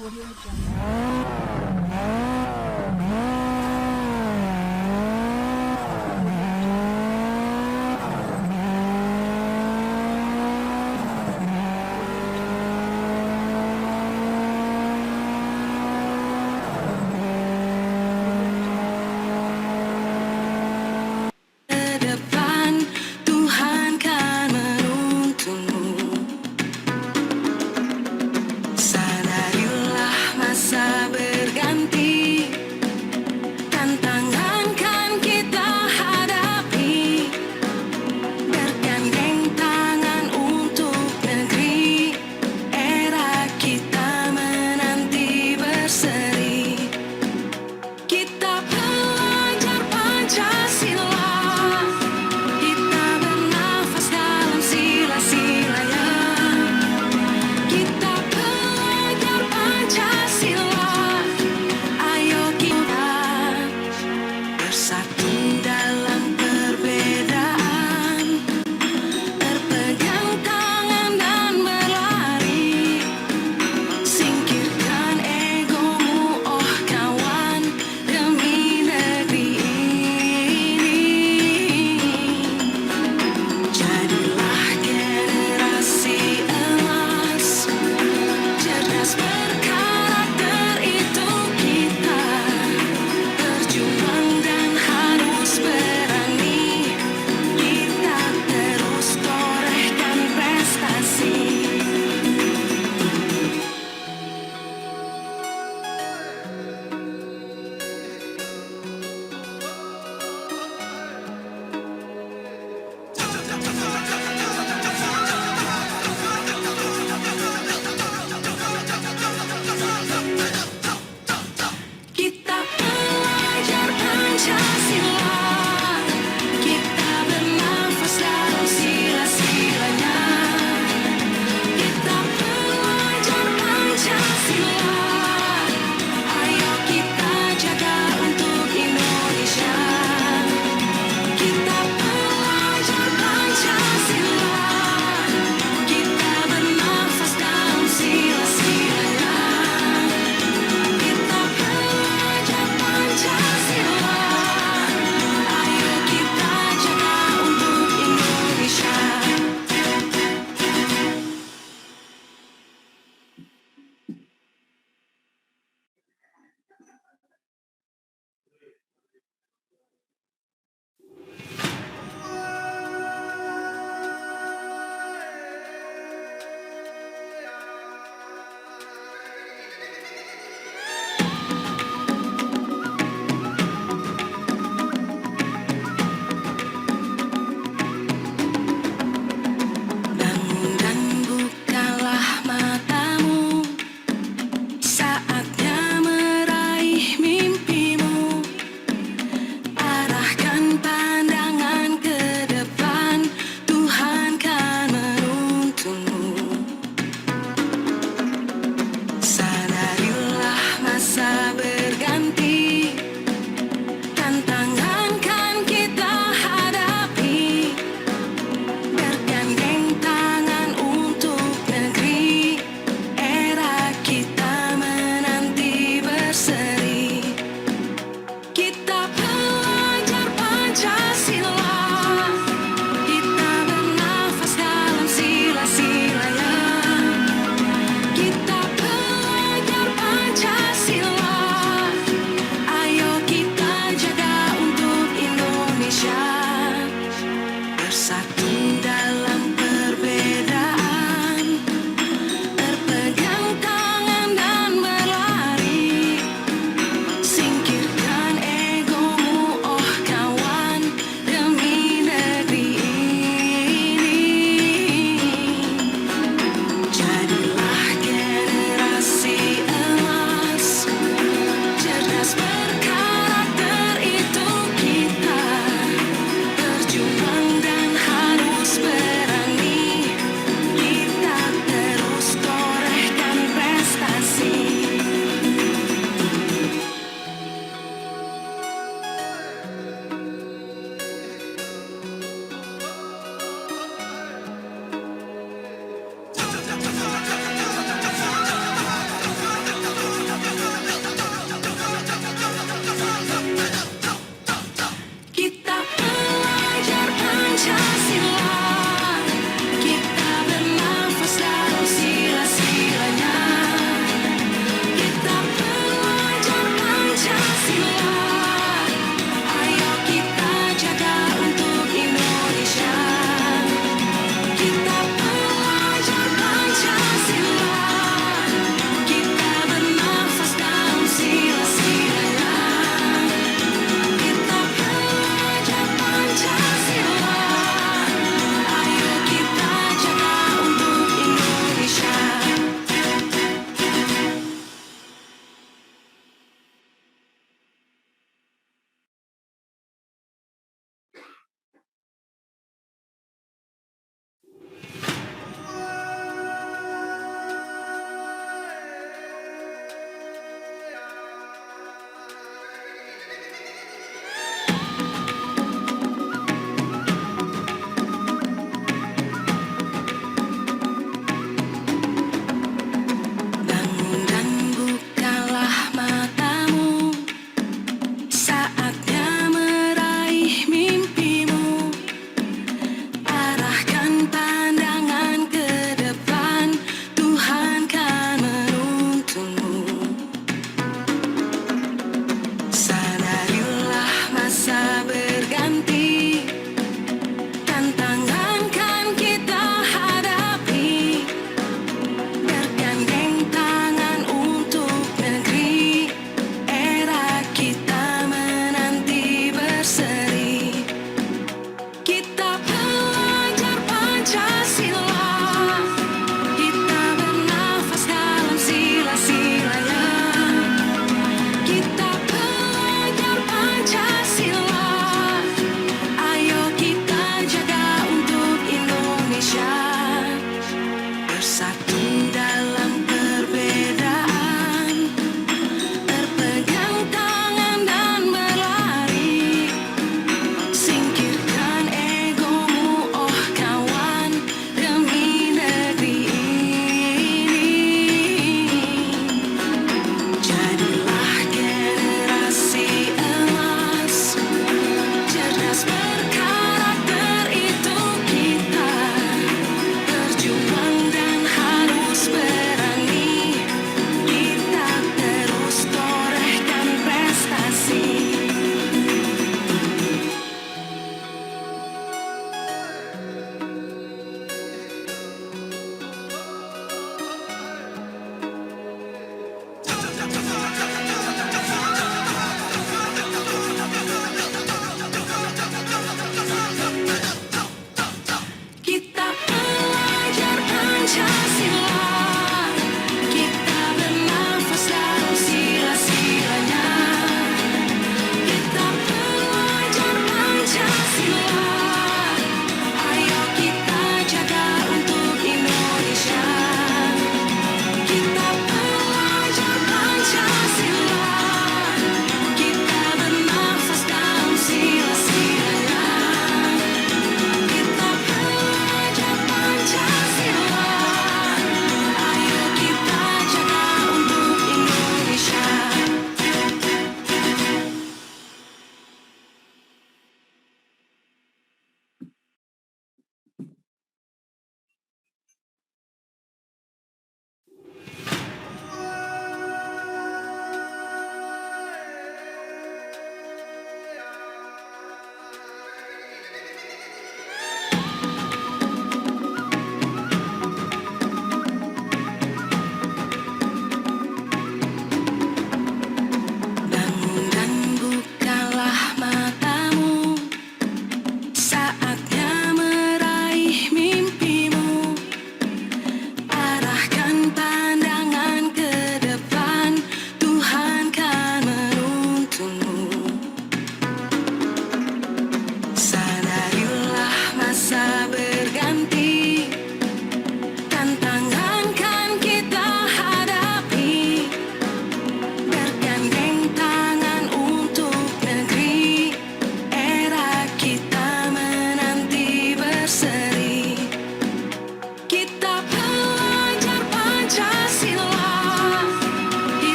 Audio Jungle. Ke depan Tuhan kan menuntunmu. Sadarilah masa berganti.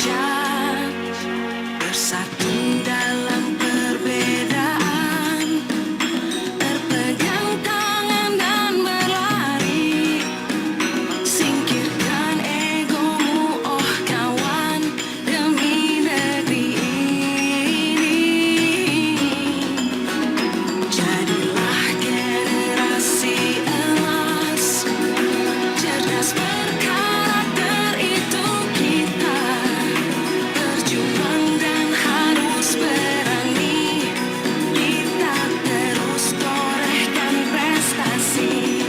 Indonesia bersatu dalam perbedaan, berpegang tangan dan berlari. Singkirkan egomu, oh kawan, demi negeri ini. Jadilah generasi emas, cerdas berkarakter itu kita. Berjuang dan harus berani, kita terus torehkan prestasi.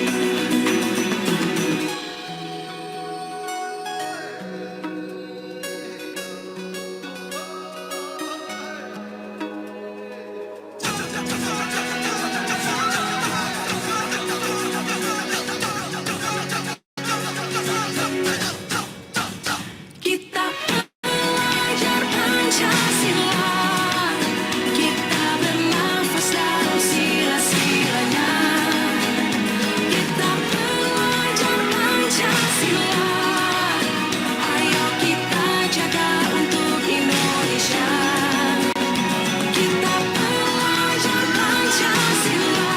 Kita belajar Pancasila, kita bernafas dalam sila-silanya. Kita belajar Pancasila, ayo kita jaga untuk Indonesia. Kita belajar Pancasila,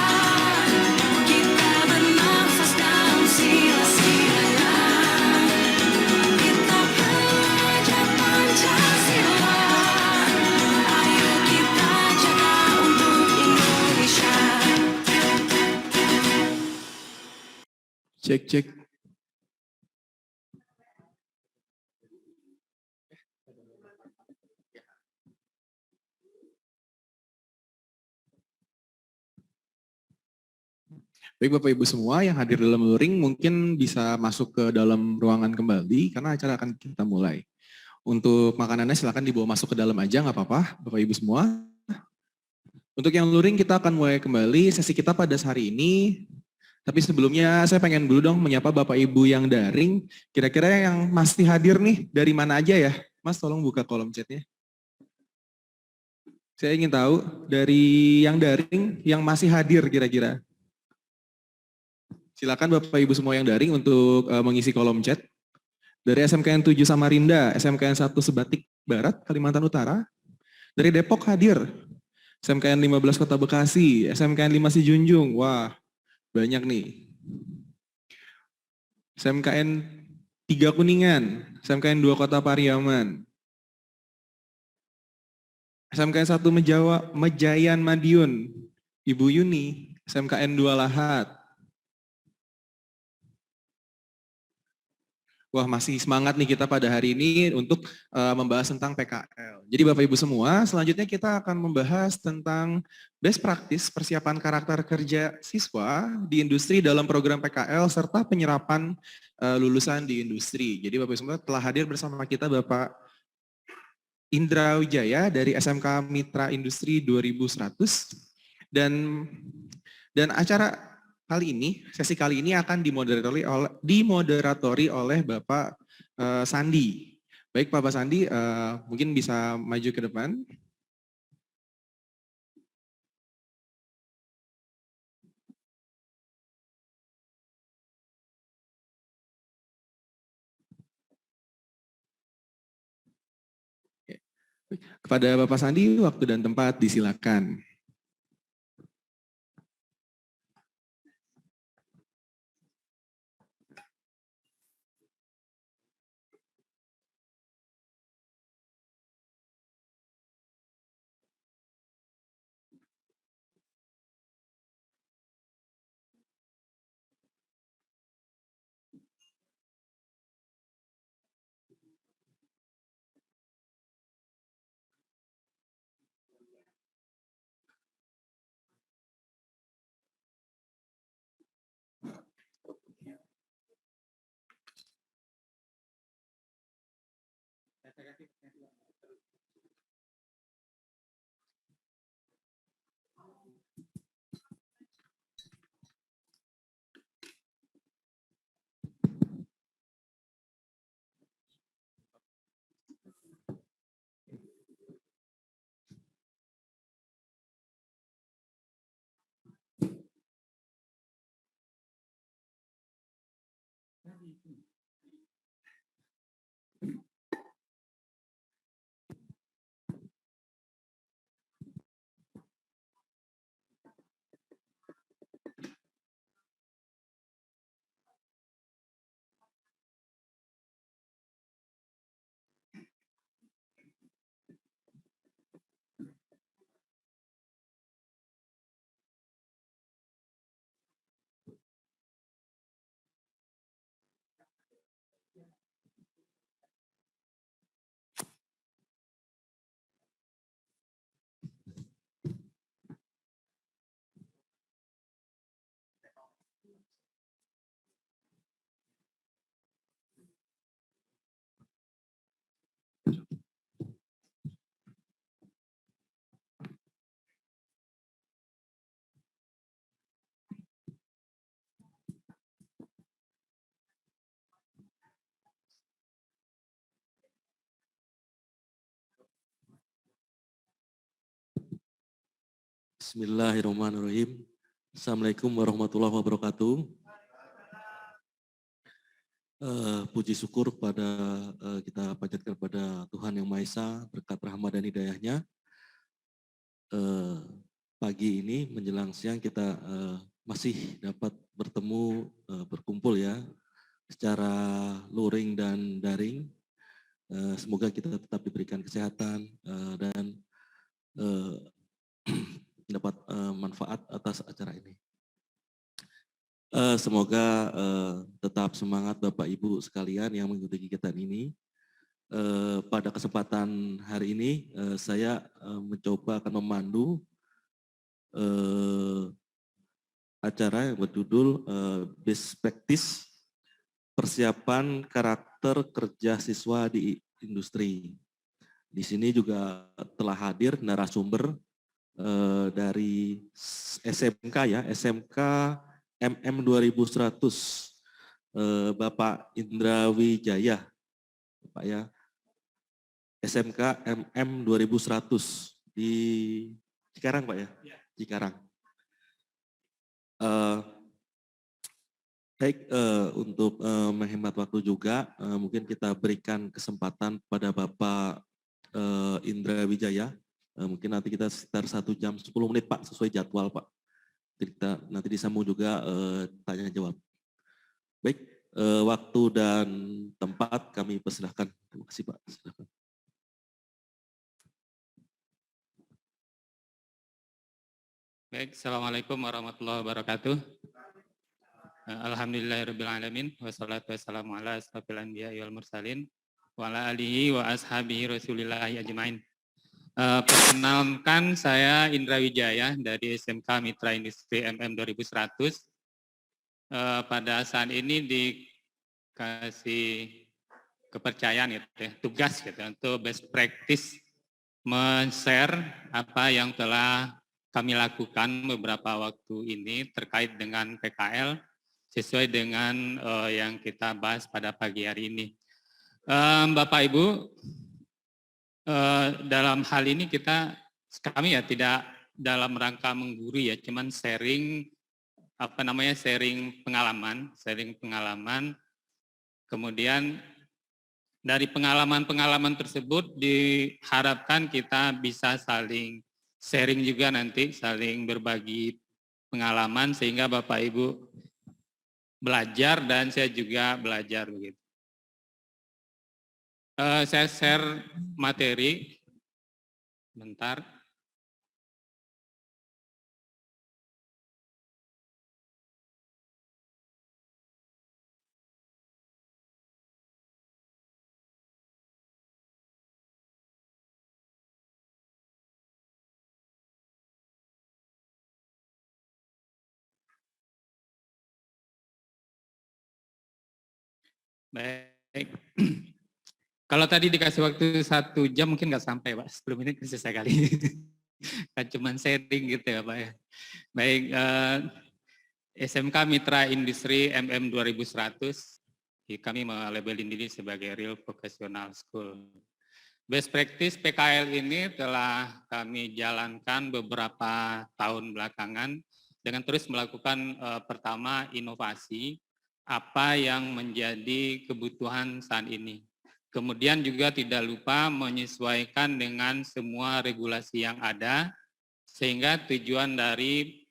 kita bernafas dalam sila-silanya. Kita belajar Pancasila, ayo kita jaga untuk Indonesia. Cek, cek. Baik Bapak Ibu semua yang hadir dalam luring mungkin bisa masuk ke dalam ruangan kembali karena acara akan kita mulai. Untuk makanannya silakan dibawa masuk ke dalam aja, nggak apa-apa Bapak Ibu semua. Untuk yang luring kita akan mulai kembali sesi kita pada hari ini. Tapi sebelumnya saya pengen dulu dong menyapa Bapak Ibu yang daring. Kira-kira yang masih hadir nih dari mana aja ya? Mas tolong buka kolom chatnya. Saya ingin tahu dari yang daring yang masih hadir kira-kira. Silakan Bapak Ibu semua yang daring untuk mengisi kolom chat. Dari SMKN 7 Samarinda, SMKN 1 Sebatik Barat, Kalimantan Utara. Dari Depok hadir. SMKN 15 Kota Bekasi, SMKN 5 Sijunjung. Wah, banyak nih. SMKN 3 Kuningan, SMKN 2 Kota Pariaman. SMKN 1 Mejayan Madiun, Ibu Yuni, SMKN 2 Lahat. Wah, masih semangat nih kita pada hari ini untuk membahas tentang PKL. Jadi Bapak Ibu semua, selanjutnya kita akan membahas tentang best practice persiapan karakter kerja siswa di industri dalam program PKL serta penyerapan lulusan di industri. Jadi Bapak Ibu semua telah hadir bersama kita Bapak Indra Wijaya dari SMK Mitra Industri 2100 dan acara kali ini, sesi kali ini akan dimoderatori oleh Bapak Sandi. Baik Bapak Sandi, mungkin bisa maju ke depan. Kepada Bapak Sandi, waktu dan tempat disilakan. Bismillahirrahmanirrahim. Assalamualaikum warahmatullahi wabarakatuh. Puji syukur kepada kita panjatkan kepada Tuhan Yang Maha Esa berkat rahmat dan hidayahnya. Pagi ini menjelang siang kita masih dapat bertemu, berkumpul ya secara luring dan daring. Semoga kita tetap diberikan kesehatan dan dapat manfaat atas acara ini. Semoga tetap semangat Bapak Ibu sekalian yang mengikuti kegiatan ini. Pada kesempatan hari ini saya mencoba akan memandu acara yang berjudul Best Practice Persiapan Karakter Kerja Siswa di Industri. Di sini juga telah hadir narasumber dari SMK ya, SMK MM 2100, Bapak Indra Wijaya, Pak ya, SMK MM 2100 di Cikarang Pak ya, Cikarang. Baik, untuk menghemat waktu juga, mungkin kita berikan kesempatan pada Bapak Indra Wijaya. Mungkin nanti kita sekitar 1 jam 10 menit Pak, sesuai jadwal Pak. Kita nanti disambung juga tanya jawab. Baik, waktu dan tempat kami persilahkan. Terima kasih Pak. Silakan. Baik, Assalamualaikum warahmatullahi wabarakatuh. Alhamdulillahirrahmanirrahim. Wassalatu wassalamu ala asrofil anbiya wal mursalin. Wa ala alihi wa ashabihi rasulillahi ajmain. Perkenalkan saya Indra Wijaya dari SMK Mitra Industri MM 2100. Pada saat ini dikasih kepercayaan gitu ya, tugas gitu untuk best practice men-share apa yang telah kami lakukan beberapa waktu ini terkait dengan PKL sesuai dengan yang kita bahas pada pagi hari ini. Bapak Ibu, dalam hal ini kami ya tidak dalam rangka menggurui ya, cuman sharing sharing pengalaman. Kemudian dari pengalaman tersebut diharapkan kita bisa saling sharing juga nanti, saling berbagi pengalaman sehingga Bapak Ibu belajar dan saya juga belajar begitu. Saya share materi, bentar. Baik. Kalau tadi dikasih waktu 1 jam mungkin nggak sampai Pak, 10 menit selesai kali. Kan cuma sharing gitu ya Pak ya. Baik, SMK Mitra Industri MM 2100, kami melabelin diri sebagai Real Vocational School. Best practice PKL ini telah kami jalankan beberapa tahun belakangan dengan terus melakukan pertama inovasi, apa yang menjadi kebutuhan saat ini. Kemudian juga tidak lupa menyesuaikan dengan semua regulasi yang ada, sehingga tujuan dari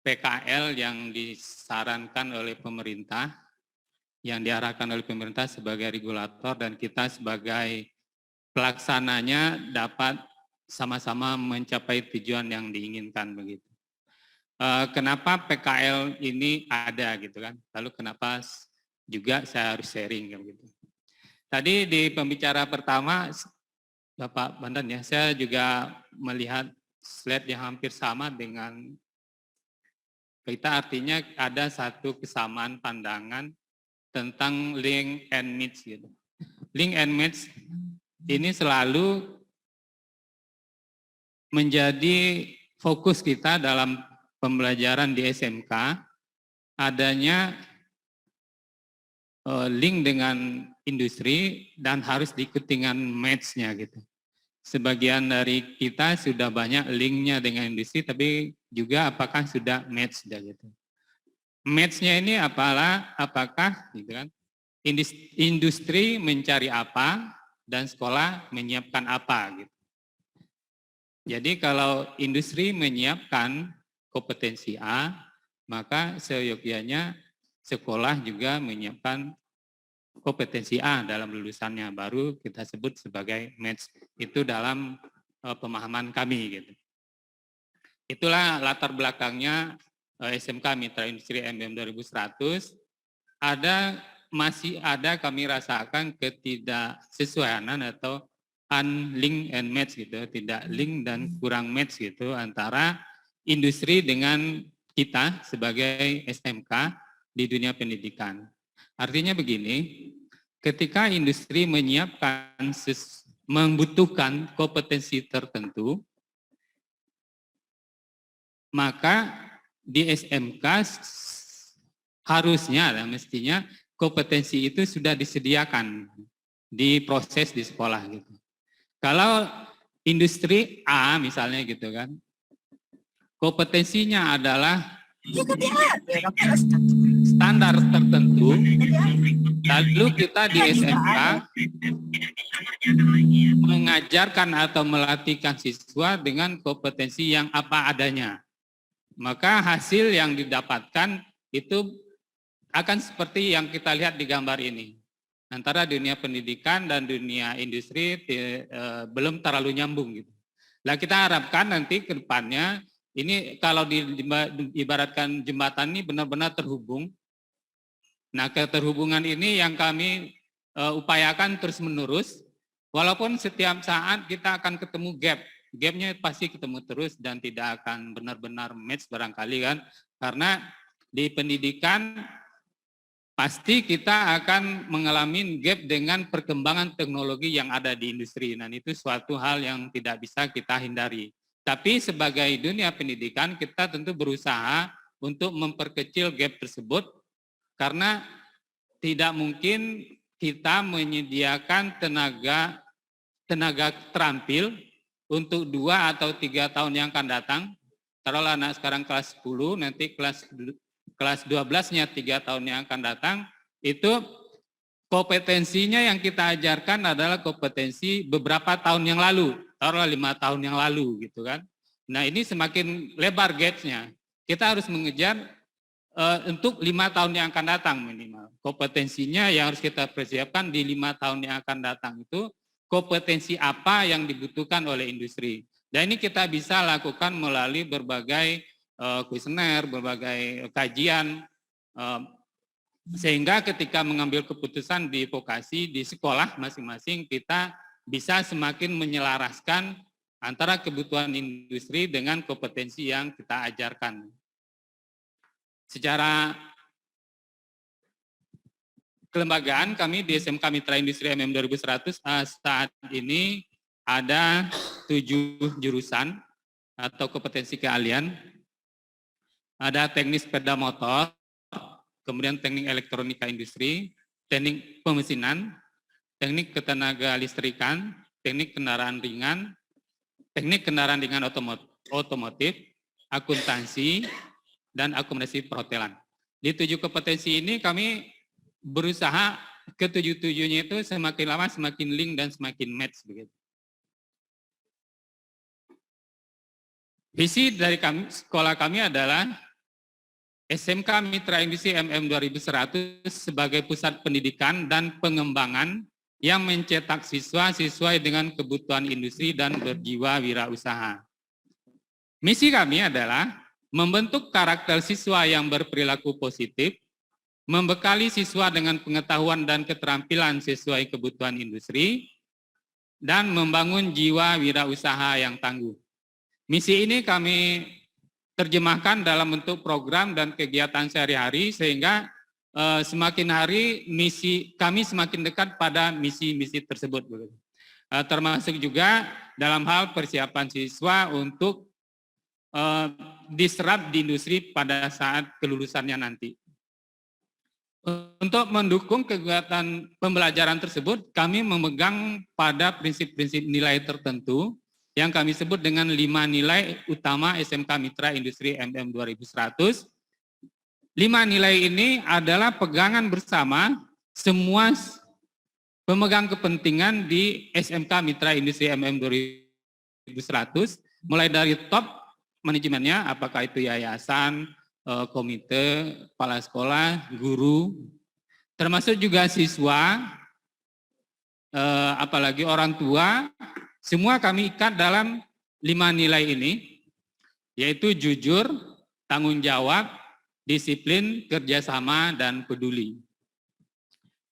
PKL yang disarankan oleh pemerintah, yang diarahkan oleh pemerintah sebagai regulator dan kita sebagai pelaksananya dapat sama-sama mencapai tujuan yang diinginkan begitu. Kenapa PKL ini ada gitu kan? Lalu kenapa juga saya harus sharing gitu. Tadi di pembicara pertama Bapak Bandan ya, saya juga melihat slide yang hampir sama dengan kita, artinya ada satu kesamaan pandangan tentang link and match gitu. Link and match ini selalu menjadi fokus kita dalam pembelajaran di SMK, adanya link dengan industri dan harus diikuti dengan match-nya gitu. sebagian dari kita sudah banyak linknya dengan industri, tapi juga apakah sudah match gitu. Match-nya ini apakah gitu kan? Industri mencari apa dan sekolah menyiapkan apa gitu. Jadi kalau industri menyiapkan kompetensi A, maka seyogyanya sekolah juga menyiapkan kompetensi A dalam lulusannya, baru kita sebut sebagai match. Itu dalam pemahaman kami gitu. Itulah latar belakangnya SMK Mitra Industri MM 2100. Masih ada kami rasakan ketidaksesuaian atau unlink and match gitu, tidak link dan kurang match gitu antara industri dengan kita sebagai SMK di dunia pendidikan. Artinya begini, ketika industri membutuhkan kompetensi tertentu, maka di SMK harusnya dan mestinya kompetensi itu sudah disediakan di proses di sekolah gitu. Kalau industri A misalnya gitu kan, kompetensinya adalah standar tertentu, lalu kita di SMK mengajarkan atau melatihkan siswa dengan kompetensi yang apa adanya. Maka hasil yang didapatkan itu akan seperti yang kita lihat di gambar ini. Antara dunia pendidikan dan dunia industri belum terlalu nyambung gitu. Nah, kita harapkan nanti ke depannya ini kalau diibaratkan jembatan ini benar-benar terhubung. Nah, keterhubungan ini yang kami upayakan terus-menerus, walaupun setiap saat kita akan ketemu gap. Gapnya pasti ketemu terus dan tidak akan benar-benar match barangkali kan. Karena di pendidikan pasti kita akan mengalami gap dengan perkembangan teknologi yang ada di industri. Dan itu suatu hal yang tidak bisa kita hindari. Tapi sebagai dunia pendidikan kita tentu berusaha untuk memperkecil gap tersebut karena tidak mungkin kita menyediakan tenaga terampil untuk 2 atau 3 tahun yang akan datang. Taruhlah anak sekarang kelas 10, nanti kelas 12-nya 3 tahun yang akan datang, itu kompetensinya yang kita ajarkan adalah kompetensi beberapa tahun yang lalu, taruhlah 5 tahun yang lalu gitu kan. Nah ini semakin lebar gapnya. Kita harus mengejar untuk 5 tahun yang akan datang minimal. Kompetensinya yang harus kita persiapkan di 5 tahun yang akan datang itu kompetensi apa yang dibutuhkan oleh industri. Dan ini kita bisa lakukan melalui berbagai kuesioner, berbagai kajian, sehingga ketika mengambil keputusan di vokasi, di sekolah masing-masing, kita bisa semakin menyelaraskan antara kebutuhan industri dengan kompetensi yang kita ajarkan. Secara kelembagaan kami di SMK Mitra Industri MM 2100 saat ini ada 7 jurusan atau kompetensi keahlian. Ada teknik sepeda motor, kemudian teknik elektronika industri, teknik pemesinan, teknik ketenaga listrikan, teknik kendaraan ringan otomotif, akuntansi, dan akomodasi perhotelan. Di 7 kompetensi ini kami berusaha ke-7-7-nya itu semakin lama semakin link dan semakin match begitu. Visi dari sekolah kami adalah SMK Mitra Industri MM 2100 sebagai pusat pendidikan dan pengembangan yang mencetak siswa sesuai dengan kebutuhan industri dan berjiwa wirausaha. Misi kami adalah membentuk karakter siswa yang berperilaku positif, membekali siswa dengan pengetahuan dan keterampilan sesuai kebutuhan industri, dan membangun jiwa wirausaha yang tangguh. Misi ini kami terjemahkan dalam bentuk program dan kegiatan sehari-hari sehingga semakin hari misi kami semakin dekat pada misi-misi tersebut. Termasuk juga dalam hal persiapan siswa untuk diserap di industri pada saat kelulusannya nanti. Untuk mendukung kegiatan pembelajaran tersebut, kami memegang pada prinsip-prinsip nilai tertentu yang kami sebut dengan 5 nilai utama SMK Mitra Industri MM 2100. 5 nilai ini adalah pegangan bersama semua pemegang kepentingan di SMK Mitra Industri MM 2100, mulai dari top manajemennya, apakah itu yayasan, komite, kepala sekolah, guru, termasuk juga siswa, apalagi orang tua, semua kami ikat dalam 5 nilai ini, yaitu jujur, tanggung jawab, disiplin, kerjasama, dan peduli.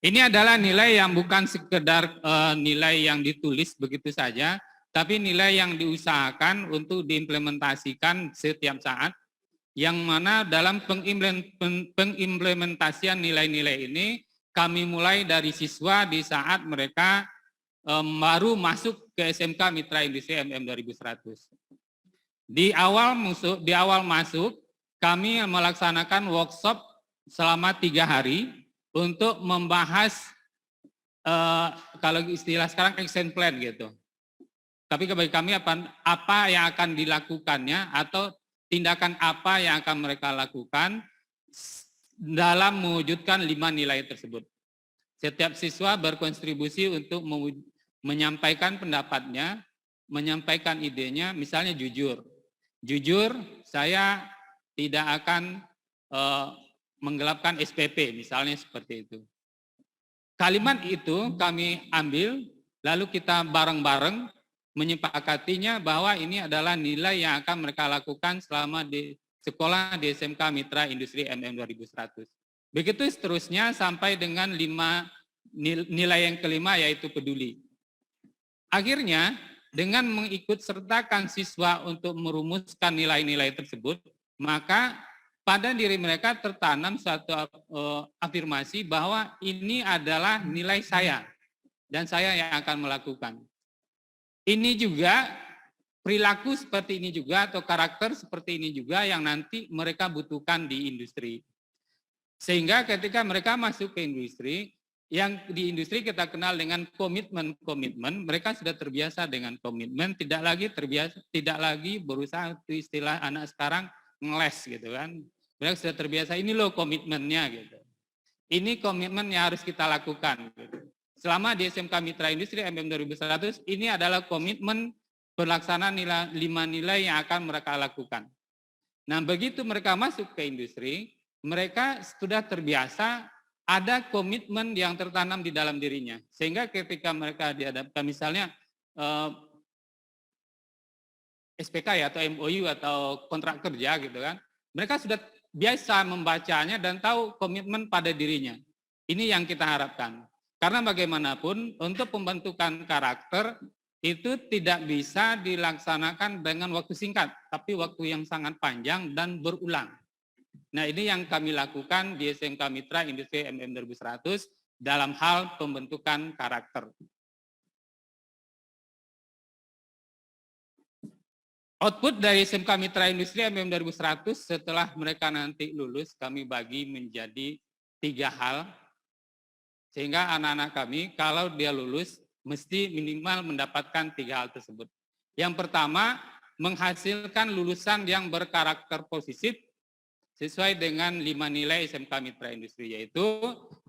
Ini adalah nilai yang bukan sekedar nilai yang ditulis begitu saja, tapi nilai yang diusahakan untuk diimplementasikan setiap saat, yang mana dalam pengimplementasian nilai-nilai ini kami mulai dari siswa di saat mereka baru masuk ke SMK Mitra Industri MM 2100. Di awal masuk kami melaksanakan workshop selama 3 hari untuk membahas kalau istilah sekarang action plan gitu. Tapi bagi kami apa yang akan dilakukannya atau tindakan apa yang akan mereka lakukan dalam mewujudkan 5 nilai tersebut. Setiap siswa berkontribusi untuk menyampaikan pendapatnya, menyampaikan idenya, misalnya jujur. Jujur, saya tidak akan menggelapkan SPP, misalnya seperti itu. Kalimat itu kami ambil, lalu kita bareng-bareng menyepakatinya bahwa ini adalah nilai yang akan mereka lakukan selama di sekolah di SMK Mitra Industri MM 2100. Begitu seterusnya sampai dengan 5 nilai yang kelima, yaitu peduli. Akhirnya dengan mengikut sertakan siswa untuk merumuskan nilai-nilai tersebut, maka pada diri mereka tertanam suatu afirmasi bahwa ini adalah nilai saya dan saya yang akan melakukan. Ini juga perilaku seperti ini juga atau karakter seperti ini juga yang nanti mereka butuhkan di industri. Sehingga ketika mereka masuk ke industri, yang di industri kita kenal dengan komitmen, mereka sudah terbiasa dengan komitmen, tidak lagi berusaha, itu istilah anak sekarang ngeles gitu kan. Mereka sudah terbiasa, ini loh komitmennya gitu. Ini komitmen yang harus kita lakukan gitu. Selama di SMK Mitra Industri MM 2100, ini adalah komitmen pelaksanaan 5 nilai yang akan mereka lakukan. Nah, begitu mereka masuk ke industri, mereka sudah terbiasa ada komitmen yang tertanam di dalam dirinya. Sehingga ketika mereka dihadapkan misalnya SPK ya, atau MOU atau kontrak kerja gitu kan, mereka sudah biasa membacanya dan tahu komitmen pada dirinya. Ini yang kita harapkan. Karena bagaimanapun untuk pembentukan karakter itu tidak bisa dilaksanakan dengan waktu singkat, tapi waktu yang sangat panjang dan berulang. Nah, ini yang kami lakukan di SMK Mitra Industri MM 2100 dalam hal pembentukan karakter. Output dari SMK Mitra Industri MM 2100 setelah mereka nanti lulus, kami bagi menjadi 3 hal. Sehingga anak-anak kami kalau dia lulus mesti minimal mendapatkan 3 hal tersebut. Yang pertama, menghasilkan lulusan yang berkarakter positif sesuai dengan 5 nilai SMK Mitra Industri, yaitu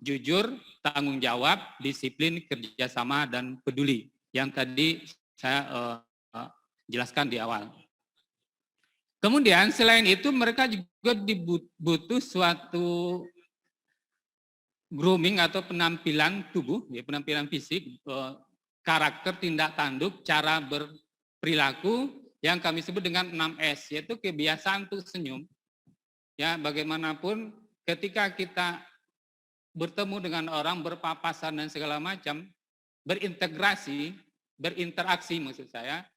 jujur, tanggung jawab, disiplin, kerjasama, dan peduli. Yang tadi saya jelaskan di awal. Kemudian selain itu mereka juga butuh suatu grooming atau penampilan tubuh, ya, penampilan fisik, karakter, tindak tanduk, cara berperilaku yang kami sebut dengan 6S, yaitu kebiasaan untuk senyum. Ya, bagaimanapun ketika kita bertemu dengan orang, berpapasan dan segala macam, berintegrasi, berinteraksi maksud saya,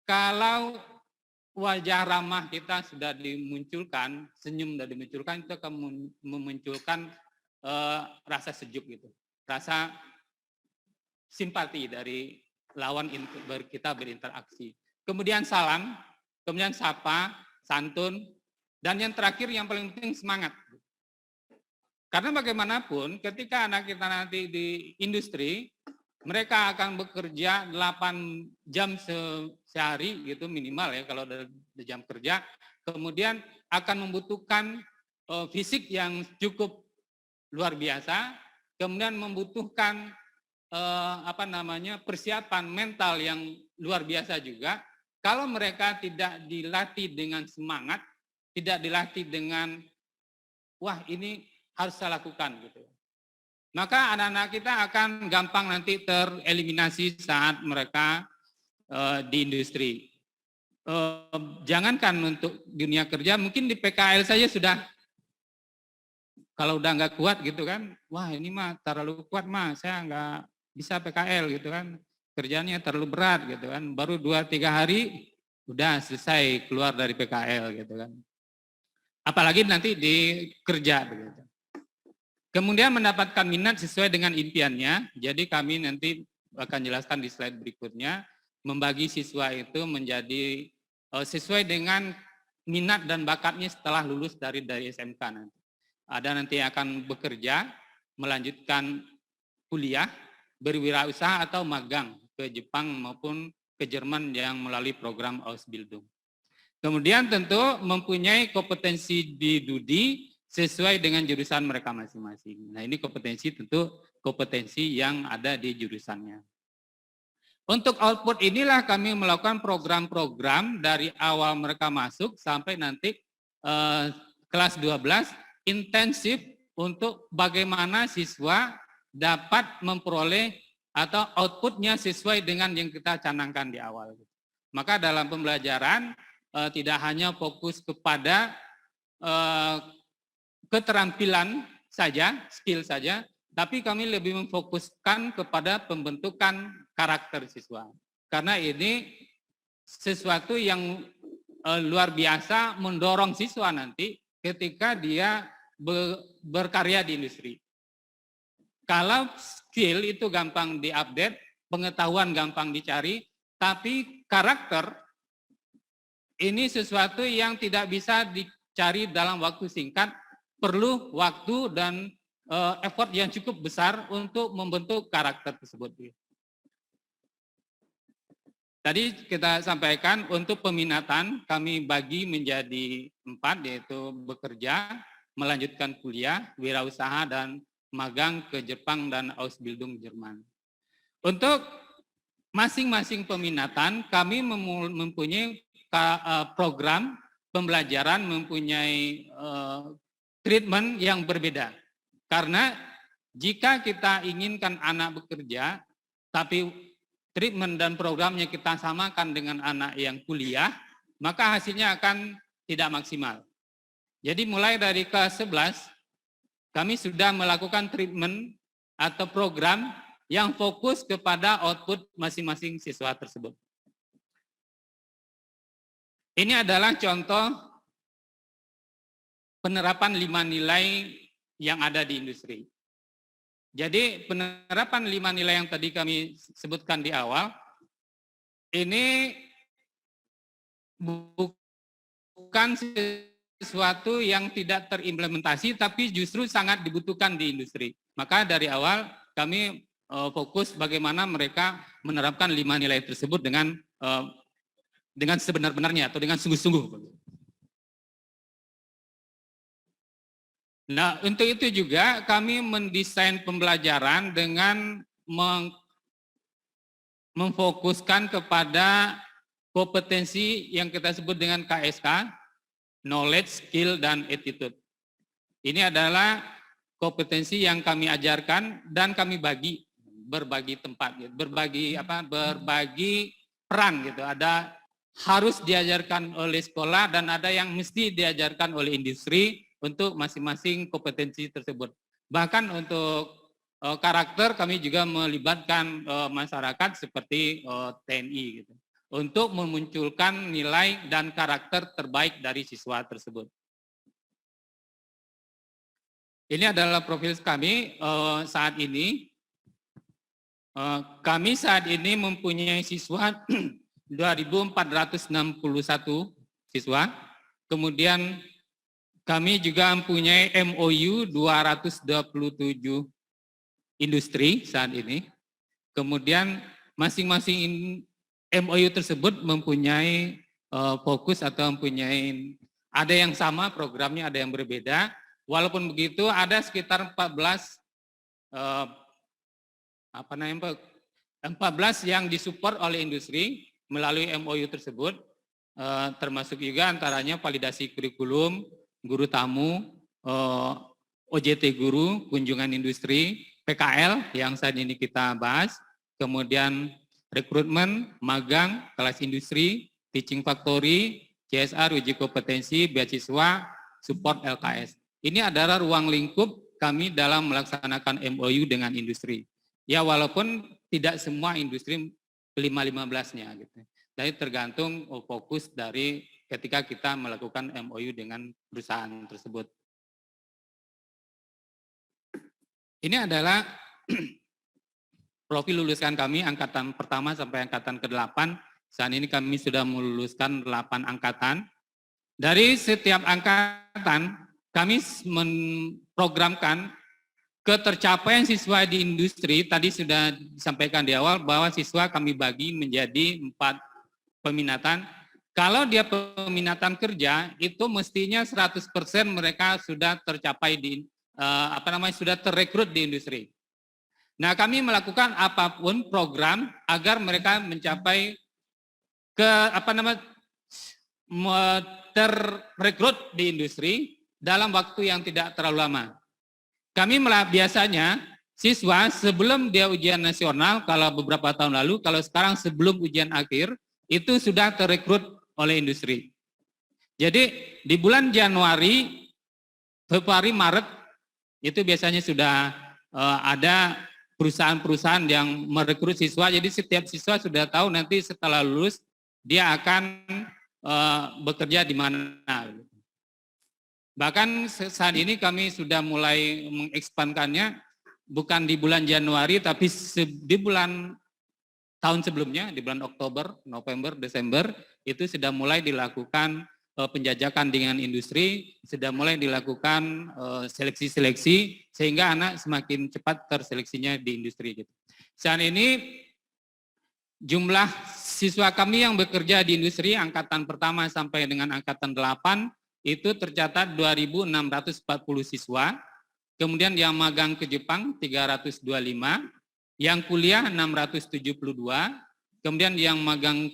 kalau wajah ramah kita sudah dimunculkan, senyum sudah dimunculkan, itu akan memunculkan rasa sejuk gitu, rasa simpati dari lawan kita berinteraksi. Kemudian salam, kemudian sapa, santun, dan yang terakhir yang paling penting semangat. Karena bagaimanapun ketika anak kita nanti di industri, mereka akan bekerja 8 jam sehari gitu minimal ya kalau dari jam kerja. Kemudian akan membutuhkan fisik yang cukup luar biasa, kemudian membutuhkan persiapan mental yang luar biasa juga. Kalau mereka tidak dilatih dengan semangat, tidak dilatih dengan wah ini harus saya lakukan gitu. Maka anak-anak kita akan gampang nanti tereliminasi saat mereka di industri. Jangankan untuk dunia kerja, mungkin di PKL saja sudah, kalau udah nggak kuat gitu kan, wah ini mah terlalu kuat mah, saya nggak bisa PKL gitu kan, kerjanya terlalu berat gitu kan, baru 2-3 hari udah selesai keluar dari PKL gitu kan. Apalagi nanti di kerja begitu. Kemudian mendapatkan minat sesuai dengan impiannya, jadi kami nanti akan jelaskan di slide berikutnya, membagi siswa itu menjadi sesuai dengan minat dan bakatnya setelah lulus dari SMK nanti. Ada nanti akan bekerja, melanjutkan kuliah, berwirausaha atau magang ke Jepang maupun ke Jerman yang melalui program Ausbildung. Kemudian tentu mempunyai kompetensi di DUDI sesuai dengan jurusan mereka masing-masing. Nah ini kompetensi tentu kompetensi yang ada di jurusannya. Untuk output inilah kami melakukan program-program dari awal mereka masuk sampai nanti kelas 12 intensif untuk bagaimana siswa dapat memperoleh atau outputnya sesuai dengan yang kita canangkan di awal. Maka dalam pembelajaran tidak hanya fokus kepada keterampilan saja, skill saja, tapi kami lebih memfokuskan kepada pembentukan karakter siswa. Karena ini sesuatu yang luar biasa mendorong siswa nanti ketika dia berkarya di industri. Kalau skill itu gampang diupdate, pengetahuan gampang dicari, tapi karakter ini sesuatu yang tidak bisa dicari dalam waktu singkat, perlu waktu dan effort yang cukup besar untuk membentuk karakter tersebut. Tadi kita sampaikan untuk peminatan kami bagi menjadi 4, yaitu bekerja, melanjutkan kuliah, wirausaha, dan magang ke Jepang dan Ausbildung Jerman. Untuk masing-masing peminatan kami mempunyai program pembelajaran, mempunyai treatment yang berbeda. Karena jika kita inginkan anak bekerja, tapi treatment dan programnya kita samakan dengan anak yang kuliah, maka hasilnya akan tidak maksimal. Jadi mulai dari kelas 11, kami sudah melakukan treatment atau program yang fokus kepada output masing-masing siswa tersebut. Ini adalah contoh penerapan 5 nilai yang ada di industri. Jadi penerapan 5 nilai yang tadi kami sebutkan di awal, ini bukan sesuatu yang tidak terimplementasi, tapi justru sangat dibutuhkan di industri. Maka dari awal kami fokus bagaimana mereka menerapkan 5 nilai tersebut dengan sebenar-benarnya atau dengan sungguh-sungguh. Nah, untuk itu juga kami mendesain pembelajaran dengan memfokuskan kepada kompetensi yang kita sebut dengan KSK, knowledge, skill, dan attitude. Ini adalah kompetensi yang kami ajarkan dan kami berbagi tempat, berbagi peran gitu. Ada harus diajarkan oleh sekolah dan ada yang mesti diajarkan oleh industri untuk masing-masing kompetensi tersebut. Bahkan untuk karakter kami juga melibatkan masyarakat seperti TNI gitu, untuk memunculkan nilai dan karakter terbaik dari siswa tersebut. Ini adalah profil kami saat ini. Kami saat ini mempunyai siswa 2.461 siswa, kemudian kami juga mempunyai MOU 227 industri saat ini. Kemudian masing-masing MOU tersebut mempunyai fokus atau mempunyai ada yang sama programnya, ada yang berbeda. Walaupun begitu ada sekitar 14 yang disupport oleh industri melalui MOU tersebut, termasuk juga antaranya validasi kurikulum, guru tamu, OJT guru, kunjungan industri, PKL yang saat ini kita bahas, kemudian rekrutmen, magang, kelas industri, teaching factory, CSR, uji kompetensi, beasiswa, support LKS. Ini adalah ruang lingkup kami dalam melaksanakan MOU dengan industri. Ya walaupun tidak semua industri 5-15-nya gitu. Jadi tergantung fokus dari ketika kita melakukan MOU dengan perusahaan tersebut. Ini adalah profil lulusan kami angkatan pertama sampai angkatan ke-8. Saat ini kami sudah meluluskan 8 angkatan. Dari setiap angkatan kami memprogramkan ketercapaian siswa di industri. Tadi sudah disampaikan di awal bahwa siswa kami bagi menjadi 4 peminatan. Kalau dia peminatan kerja itu mestinya 100% mereka sudah tercapai di sudah terrekrut di industri. Nah, kami melakukan apapun program agar mereka mencapai terrekrut di industri dalam waktu yang tidak terlalu lama. Kami biasanya siswa sebelum dia ujian nasional, kalau beberapa tahun lalu, kalau sekarang sebelum ujian akhir, itu sudah terrekrut oleh industri. Jadi di bulan Januari, Februari, Maret, itu biasanya sudah ada perusahaan-perusahaan yang merekrut siswa, jadi setiap siswa sudah tahu nanti setelah lulus, dia akan bekerja di mana. Bahkan saat ini kami sudah mulai mengekspankannya, bukan di bulan Januari, tapi di bulan tahun sebelumnya, di bulan Oktober, November, Desember, itu sudah mulai dilakukan penjajakan dengan industri, sudah mulai dilakukan seleksi-seleksi, sehingga anak semakin cepat terseleksinya di industri. Gitu. Saat ini jumlah siswa kami yang bekerja di industri angkatan pertama sampai dengan angkatan 8 itu tercatat 2.640 siswa, kemudian yang magang ke Jepang 325, yang kuliah 672, kemudian yang magang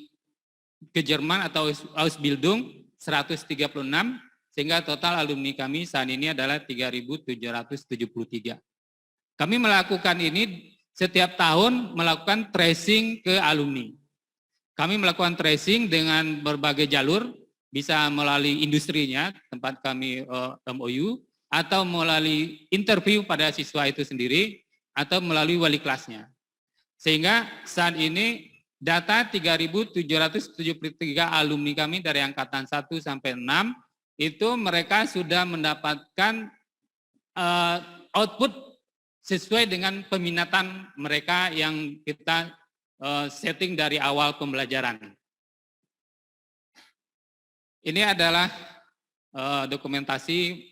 ke Jerman atau Ausbildung 136, sehingga total alumni kami saat ini adalah 3.773. Kami melakukan ini setiap tahun melakukan tracing ke alumni. Kami melakukan tracing dengan berbagai jalur, bisa melalui industrinya, tempat kami MOU, atau melalui interview pada siswa itu sendiri, atau melalui wali kelasnya. Sehingga saat ini data 3.773 alumni kami dari angkatan 1 sampai 6, itu mereka sudah mendapatkan output sesuai dengan peminatan mereka yang kita setting dari awal pembelajaran. Ini adalah dokumentasi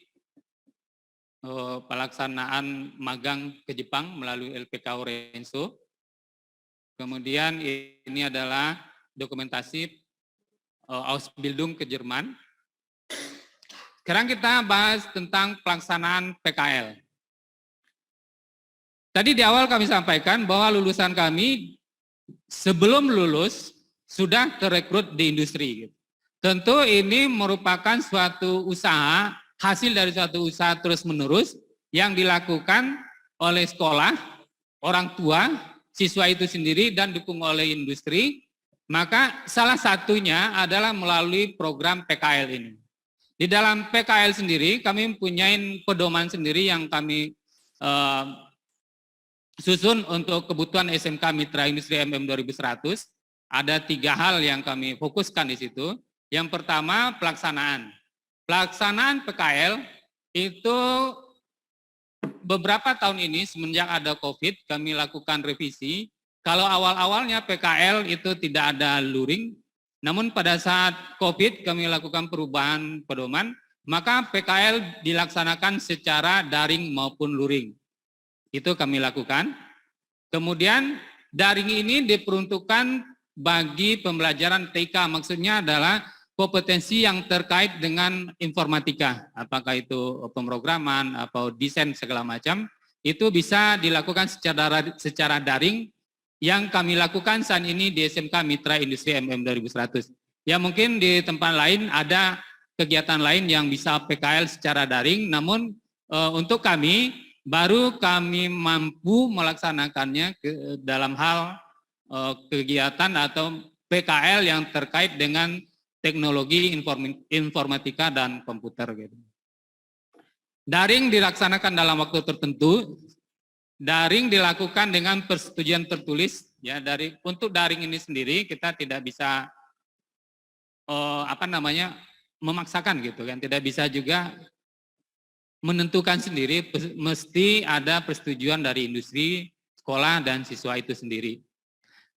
pelaksanaan magang ke Jepang melalui LPK Renso. Kemudian ini adalah dokumentasi Ausbildung ke Jerman. Sekarang kita bahas tentang pelaksanaan PKL. Tadi di awal kami sampaikan bahwa lulusan kami sebelum lulus sudah terekrut di industri. Tentu ini merupakan suatu usaha, hasil dari suatu usaha terus-menerus yang dilakukan oleh sekolah, orang tua, siswa itu sendiri dan didukung oleh industri. Maka salah satunya adalah melalui program PKL ini. Di dalam PKL sendiri kami mempunyai pedoman sendiri yang kami susun untuk kebutuhan SMK Mitra Industri MM 2100. Ada 3 hal yang kami fokuskan di situ. Yang pertama, pelaksanaan. Pelaksanaan PKL itu beberapa tahun ini semenjak ada COVID kami lakukan revisi. Kalau awal-awalnya PKL itu tidak ada luring, namun pada saat COVID kami lakukan perubahan pedoman maka PKL dilaksanakan secara daring maupun luring. Itu kami lakukan. Kemudian daring ini diperuntukkan bagi pembelajaran TK, maksudnya adalah kompetensi yang terkait dengan informatika, apakah itu pemrograman atau desain segala macam, itu bisa dilakukan secara daring yang kami lakukan saat ini di SMK Mitra Industri MM 2100. Ya mungkin di tempat lain ada kegiatan lain yang bisa PKL secara daring, namun untuk kami baru kami mampu melaksanakannya dalam hal kegiatan atau PKL yang terkait dengan teknologi informatika dan komputer gitu. Daring dilaksanakan dalam waktu tertentu. Daring dilakukan dengan persetujuan tertulis ya. Untuk daring ini sendiri kita tidak bisa memaksakan gitu kan, tidak bisa juga menentukan sendiri, mesti ada persetujuan dari industri, sekolah dan siswa itu sendiri.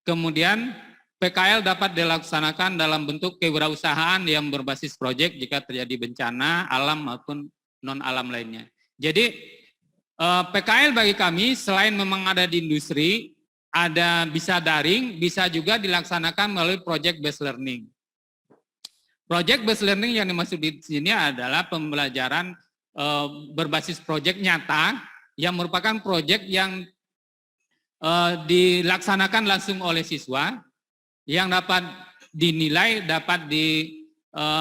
Kemudian PKL dapat dilaksanakan dalam bentuk kewirausahaan yang berbasis proyek jika terjadi bencana alam maupun non alam lainnya. Jadi PKL bagi kami selain memang ada di industri, ada bisa daring, bisa juga dilaksanakan melalui project based learning. Project based learning yang dimaksud di sini adalah pembelajaran berbasis proyek nyata yang merupakan proyek yang dilaksanakan langsung oleh siswa yang dapat dinilai,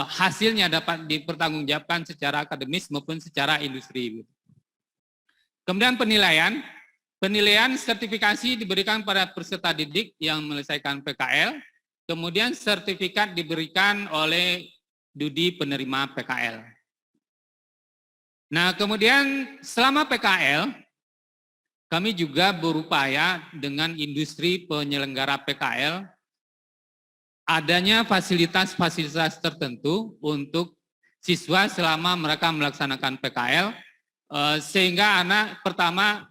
hasilnya dapat dipertanggungjawabkan secara akademis maupun secara industri. Kemudian penilaian sertifikasi diberikan pada peserta didik yang menyelesaikan PKL. Kemudian sertifikat diberikan oleh Dudi penerima PKL. Nah, kemudian selama PKL, kami juga berupaya dengan industri penyelenggara PKL, adanya fasilitas-fasilitas tertentu untuk siswa selama mereka melaksanakan PKL, sehingga anak pertama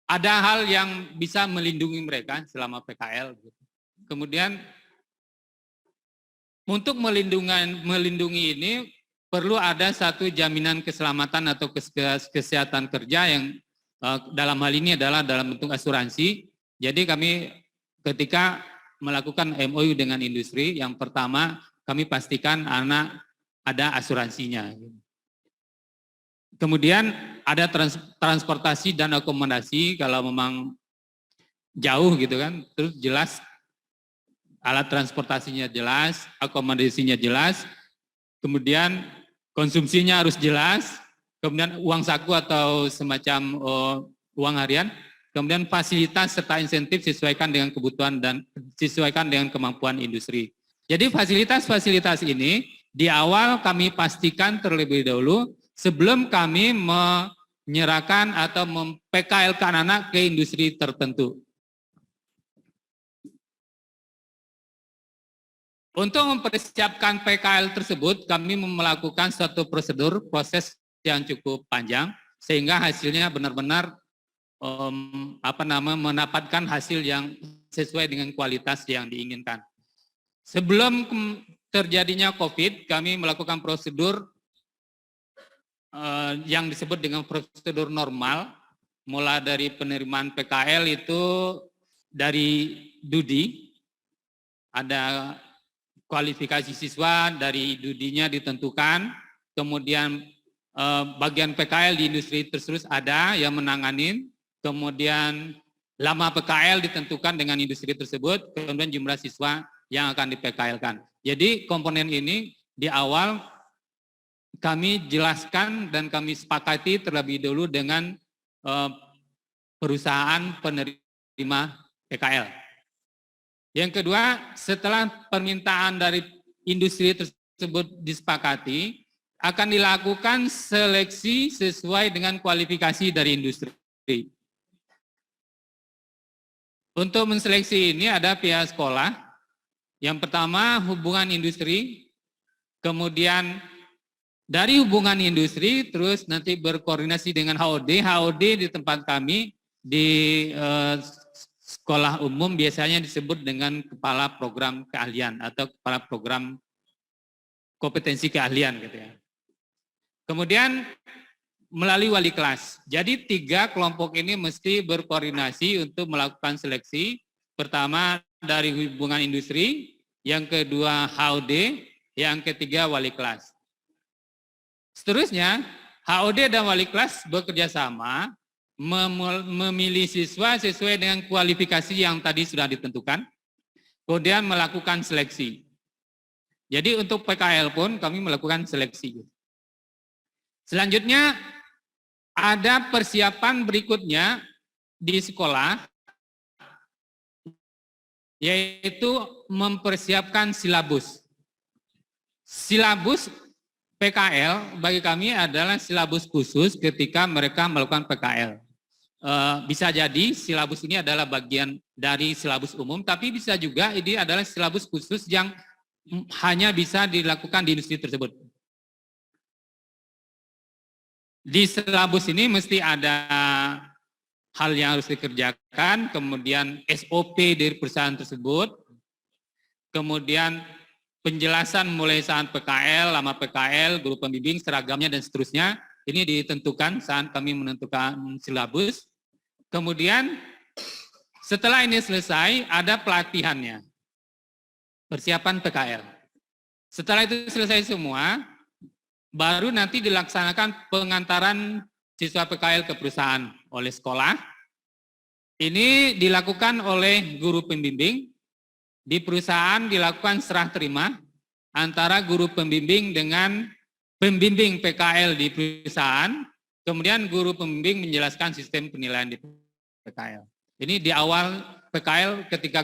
ada hal yang bisa melindungi mereka selama PKL. Kemudian untuk melindungi ini perlu ada satu jaminan keselamatan atau kesehatan kerja yang dalam hal ini adalah dalam bentuk asuransi. Jadi kami ketika melakukan MOU dengan industri, yang pertama kami pastikan anak ada asuransinya. Kemudian ada transportasi dan akomodasi kalau memang jauh gitu kan, terus jelas alat transportasinya jelas, akomodasinya jelas, kemudian konsumsinya harus jelas, kemudian uang saku atau semacam uang harian, kemudian fasilitas serta insentif sesuaikan dengan kebutuhan dan sesuaikan dengan kemampuan industri. Jadi fasilitas-fasilitas ini di awal kami pastikan terlebih dahulu sebelum kami menyerahkan atau mem-PKL-kan anak ke industri tertentu. Untuk mempersiapkan PKL tersebut, kami melakukan suatu proses yang cukup panjang, sehingga hasilnya benar-benar mendapatkan hasil yang sesuai dengan kualitas yang diinginkan. Sebelum terjadinya COVID, kami melakukan prosedur yang disebut dengan prosedur normal, mulai dari penerimaan PKL itu dari Dudi, ada kualifikasi siswa dari Dudinya ditentukan, kemudian bagian PKL di industri terus ada yang menanganin, kemudian lama PKL ditentukan dengan industri tersebut, kemudian jumlah siswa yang akan di-PKL-kan. Jadi komponen ini di awal kami jelaskan dan kami sepakati terlebih dahulu dengan perusahaan penerima PKL. Yang kedua, setelah permintaan dari industri tersebut disepakati, akan dilakukan seleksi sesuai dengan kualifikasi dari industri. Untuk menseleksi ini ada pihak sekolah. Yang pertama hubungan industri, kemudian dari hubungan industri terus nanti berkoordinasi dengan HOD. HOD di tempat kami di sekolah umum biasanya disebut dengan kepala program keahlian atau kepala program kompetensi keahlian gitu ya. Kemudian melalui wali kelas. Jadi 3 kelompok ini mesti berkoordinasi untuk melakukan seleksi. Pertama dari hubungan industri, yang kedua HOD, yang ketiga wali kelas. Seterusnya, HOD dan wali kelas bekerja sama memilih siswa sesuai dengan kualifikasi yang tadi sudah ditentukan, kemudian melakukan seleksi. Jadi untuk PKL pun kami melakukan seleksi. Selanjutnya, ada persiapan berikutnya di sekolah, yaitu mempersiapkan silabus. Silabus PKL bagi kami adalah silabus khusus ketika mereka melakukan PKL. Bisa jadi silabus ini adalah bagian dari silabus umum, tapi bisa juga ini adalah silabus khusus yang hanya bisa dilakukan di industri tersebut. Di silabus ini mesti ada hal yang harus dikerjakan, kemudian SOP dari perusahaan tersebut, kemudian penjelasan mulai saat PKL, lama PKL, guru pembimbing, seragamnya, dan seterusnya. Ini ditentukan saat kami menentukan silabus. Kemudian setelah ini selesai, ada pelatihannya, persiapan PKL. Setelah itu selesai semua, baru nanti dilaksanakan pengantaran siswa PKL ke perusahaan oleh sekolah. Ini dilakukan oleh guru pembimbing. Di perusahaan dilakukan serah terima antara guru pembimbing dengan pembimbing PKL di perusahaan. Kemudian guru pembimbing menjelaskan sistem penilaian di PKL. Ini di awal PKL ketika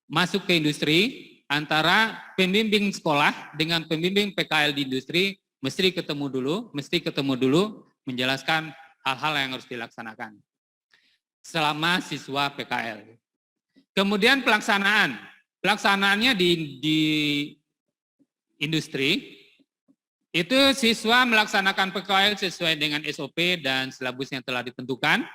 masuk ke industri, antara pembimbing sekolah dengan pembimbing PKL di industri mesti ketemu dulu menjelaskan hal-hal yang harus dilaksanakan selama siswa PKL. Kemudian pelaksanaannya di industri, itu siswa melaksanakan PKL sesuai dengan SOP dan silabus yang telah ditentukan.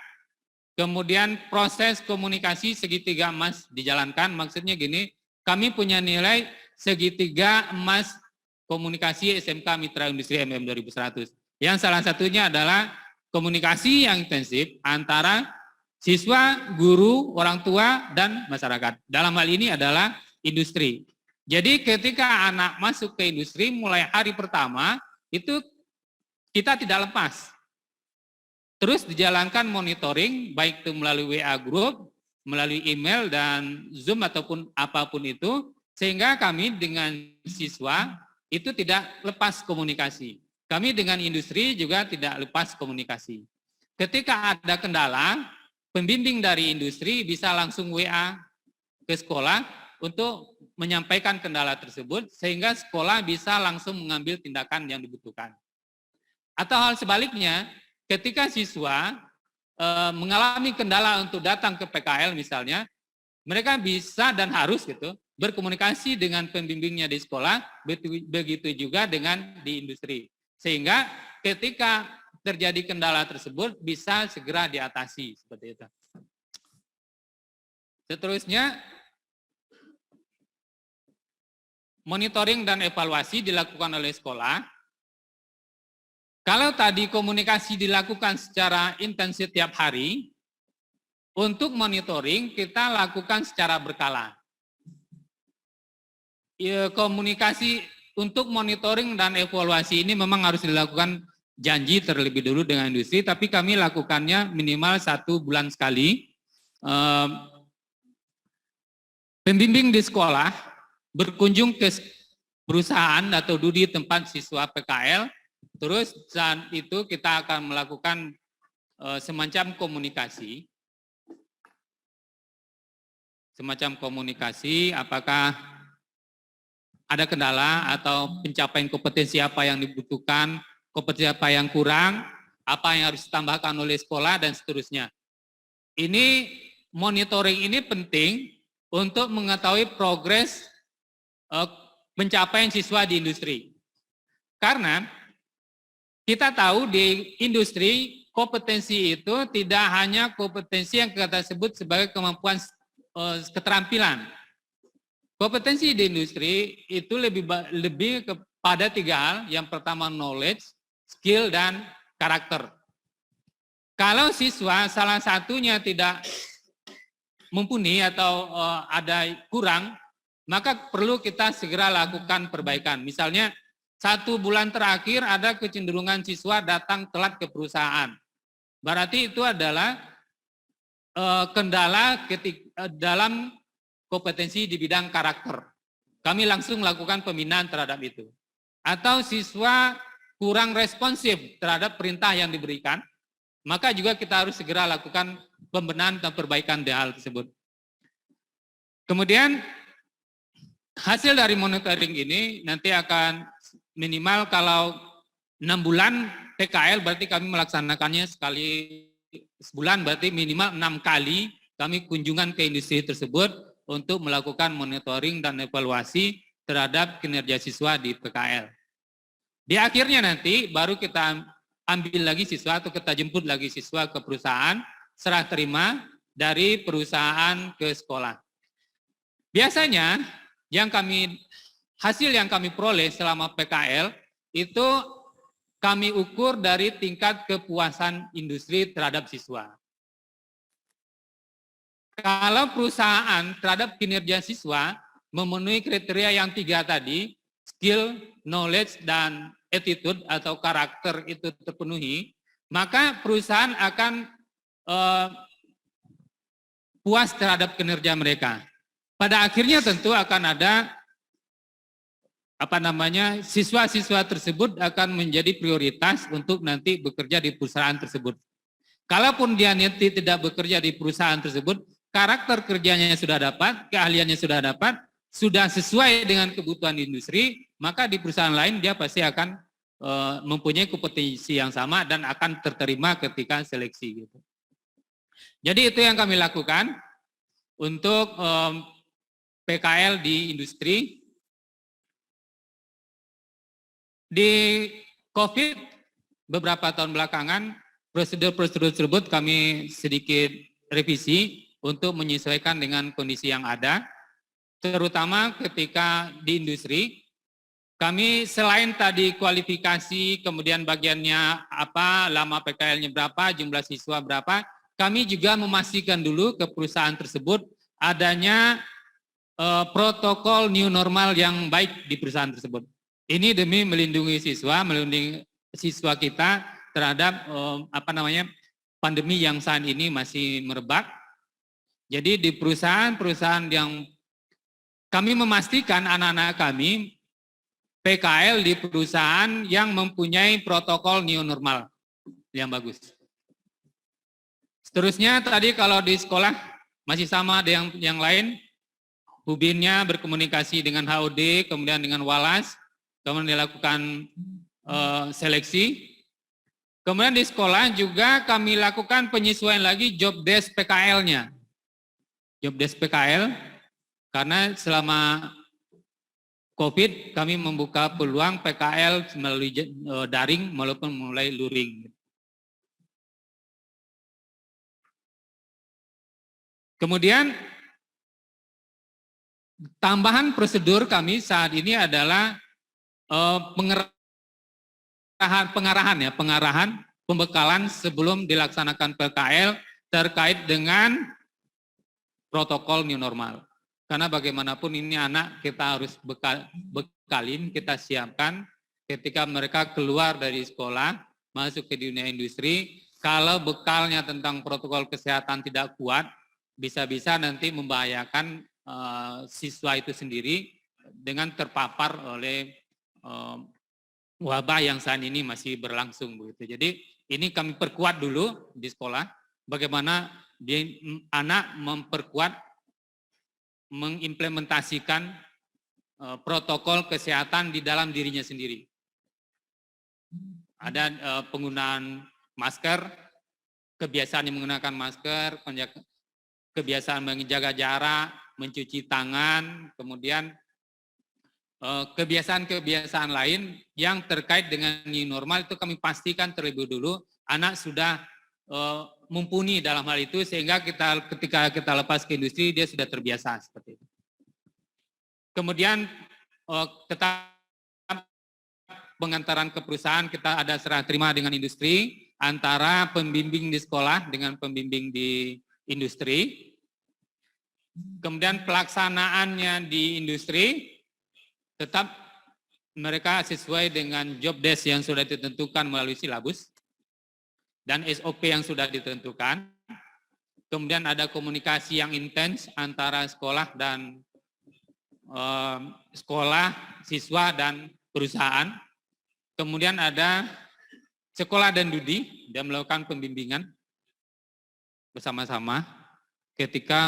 Kemudian proses komunikasi segitiga emas dijalankan, maksudnya gini, kami punya nilai segitiga emas komunikasi SMK Mitra Industri MM 2100. Yang salah satunya adalah komunikasi yang intensif antara siswa, guru, orang tua, dan masyarakat. Dalam hal ini adalah industri. Jadi ketika anak masuk ke industri mulai hari pertama, itu kita tidak lepas. Terus dijalankan monitoring, baik itu melalui WA group, melalui email, dan Zoom ataupun apapun itu, sehingga kami dengan siswa itu tidak lepas komunikasi. Kami dengan industri juga tidak lepas komunikasi. Ketika ada kendala, pembimbing dari industri bisa langsung WA ke sekolah untuk menyampaikan kendala tersebut, sehingga sekolah bisa langsung mengambil tindakan yang dibutuhkan. Atau hal sebaliknya, ketika siswa mengalami kendala untuk datang ke PKL misalnya, mereka bisa dan harus berkomunikasi dengan pembimbingnya di sekolah, begitu juga dengan di industri. Sehingga ketika terjadi kendala tersebut bisa segera diatasi seperti itu. Seterusnya, monitoring dan evaluasi dilakukan oleh sekolah. Kalau tadi komunikasi dilakukan secara intensif tiap hari, untuk monitoring kita lakukan secara berkala. Komunikasi untuk monitoring dan evaluasi ini memang harus dilakukan janji terlebih dulu dengan industri, tapi kami lakukannya minimal 1 bulan sekali. Pembimbing di sekolah berkunjung ke perusahaan atau di tempat siswa PKL, terus saat itu kita akan melakukan semacam komunikasi. Apakah ada kendala atau pencapaian kompetensi apa yang dibutuhkan, kompetensi apa yang kurang, apa yang harus ditambahkan oleh sekolah, dan seterusnya. Ini monitoring ini penting untuk mengetahui progres pencapaian siswa di industri. Karena kita tahu di industri kompetensi itu tidak hanya kompetensi yang kita sebut sebagai kemampuan keterampilan. Kompetensi di industri itu lebih kepada 3 hal. Yang pertama knowledge, skill dan karakter. Kalau siswa salah satunya tidak mumpuni atau ada kurang, maka perlu kita segera lakukan perbaikan. Misalnya 1 bulan terakhir ada kecenderungan siswa datang telat ke perusahaan. Berarti itu adalah kendala dalam kompetensi di bidang karakter. Kami langsung melakukan pembinaan terhadap itu. Atau siswa kurang responsif terhadap perintah yang diberikan, maka juga kita harus segera lakukan pembenahan dan perbaikan di hal tersebut. Kemudian hasil dari monitoring ini nanti akan minimal kalau 6 bulan PKL berarti kami melaksanakannya sekali sebulan, berarti minimal 6 kali kami kunjungan ke industri tersebut untuk melakukan monitoring dan evaluasi terhadap kinerja siswa di PKL. Di akhirnya nanti baru kita ambil lagi siswa atau kita jemput lagi siswa ke perusahaan, serah terima dari perusahaan ke sekolah. Biasanya hasil yang kami peroleh selama PKL itu kami ukur dari tingkat kepuasan industri terhadap siswa. Kalau perusahaan terhadap kinerja siswa memenuhi kriteria yang 3 tadi, skill, knowledge, dan attitude atau karakter itu terpenuhi, maka perusahaan akan puas terhadap kinerja mereka. Pada akhirnya tentu akan ada siswa-siswa tersebut akan menjadi prioritas untuk nanti bekerja di perusahaan tersebut. Kalaupun dia nanti tidak bekerja di perusahaan tersebut, karakter kerjanya sudah dapat, keahliannya sudah dapat, sudah sesuai dengan kebutuhan industri, maka di perusahaan lain dia pasti akan mempunyai kompetensi yang sama dan akan terterima ketika seleksi. Gitu. Jadi itu yang kami lakukan untuk PKL di industri. Di COVID beberapa tahun belakangan, prosedur-prosedur tersebut kami sedikit revisi untuk menyesuaikan dengan kondisi yang ada, terutama ketika di industri. Kami selain tadi kualifikasi, kemudian bagiannya apa, lama PKL-nya berapa, jumlah siswa berapa, kami juga memastikan dulu ke perusahaan tersebut adanya protokol new normal yang baik di perusahaan tersebut. Ini demi melindungi siswa kita terhadap pandemi yang saat ini masih merebak. Jadi di perusahaan-perusahaan yang kami memastikan anak-anak kami PKL di perusahaan yang mempunyai protokol new normal yang bagus. Seterusnya tadi kalau di sekolah masih sama dengan yang lain, Hubinnya berkomunikasi dengan HOD, kemudian dengan Walas, kemudian dilakukan seleksi. Kemudian di sekolah juga kami lakukan penyesuaian lagi job desk PKL-nya. Job desk PKL, karena selama COVID kami membuka peluang PKL melalui daring maupun mulai luring. Kemudian tambahan prosedur kami saat ini adalah pengarahan, pembekalan sebelum dilaksanakan PKL terkait dengan protokol new normal. Karena bagaimanapun ini anak kita harus bekalin, kita siapkan ketika mereka keluar dari sekolah, masuk ke dunia industri. Kalau bekalnya tentang protokol kesehatan tidak kuat, bisa-bisa nanti membahayakan siswa itu sendiri dengan terpapar oleh wabah yang saat ini masih berlangsung begitu. Jadi ini kami perkuat dulu di sekolah, bagaimana anak mengimplementasikan protokol kesehatan di dalam dirinya sendiri. Ada penggunaan masker, kebiasaan menggunakan masker, kebiasaan menjaga jarak, mencuci tangan, kemudian kebiasaan-kebiasaan lain yang terkait dengan new normal itu kami pastikan terlebih dulu anak sudah mumpuni dalam hal itu sehingga ketika kita lepas ke industri dia sudah terbiasa seperti itu. Kemudian tetap pengantaran ke perusahaan, kita ada serah terima dengan industri, antara pembimbing di sekolah dengan pembimbing di industri. Kemudian pelaksanaannya di industri, tetap mereka sesuai dengan job desk yang sudah ditentukan melalui silabus dan SOP yang sudah ditentukan. Kemudian ada komunikasi yang intens antara sekolah dan sekolah, siswa, dan perusahaan. Kemudian ada sekolah dan Dudi dan melakukan pembimbingan bersama-sama ketika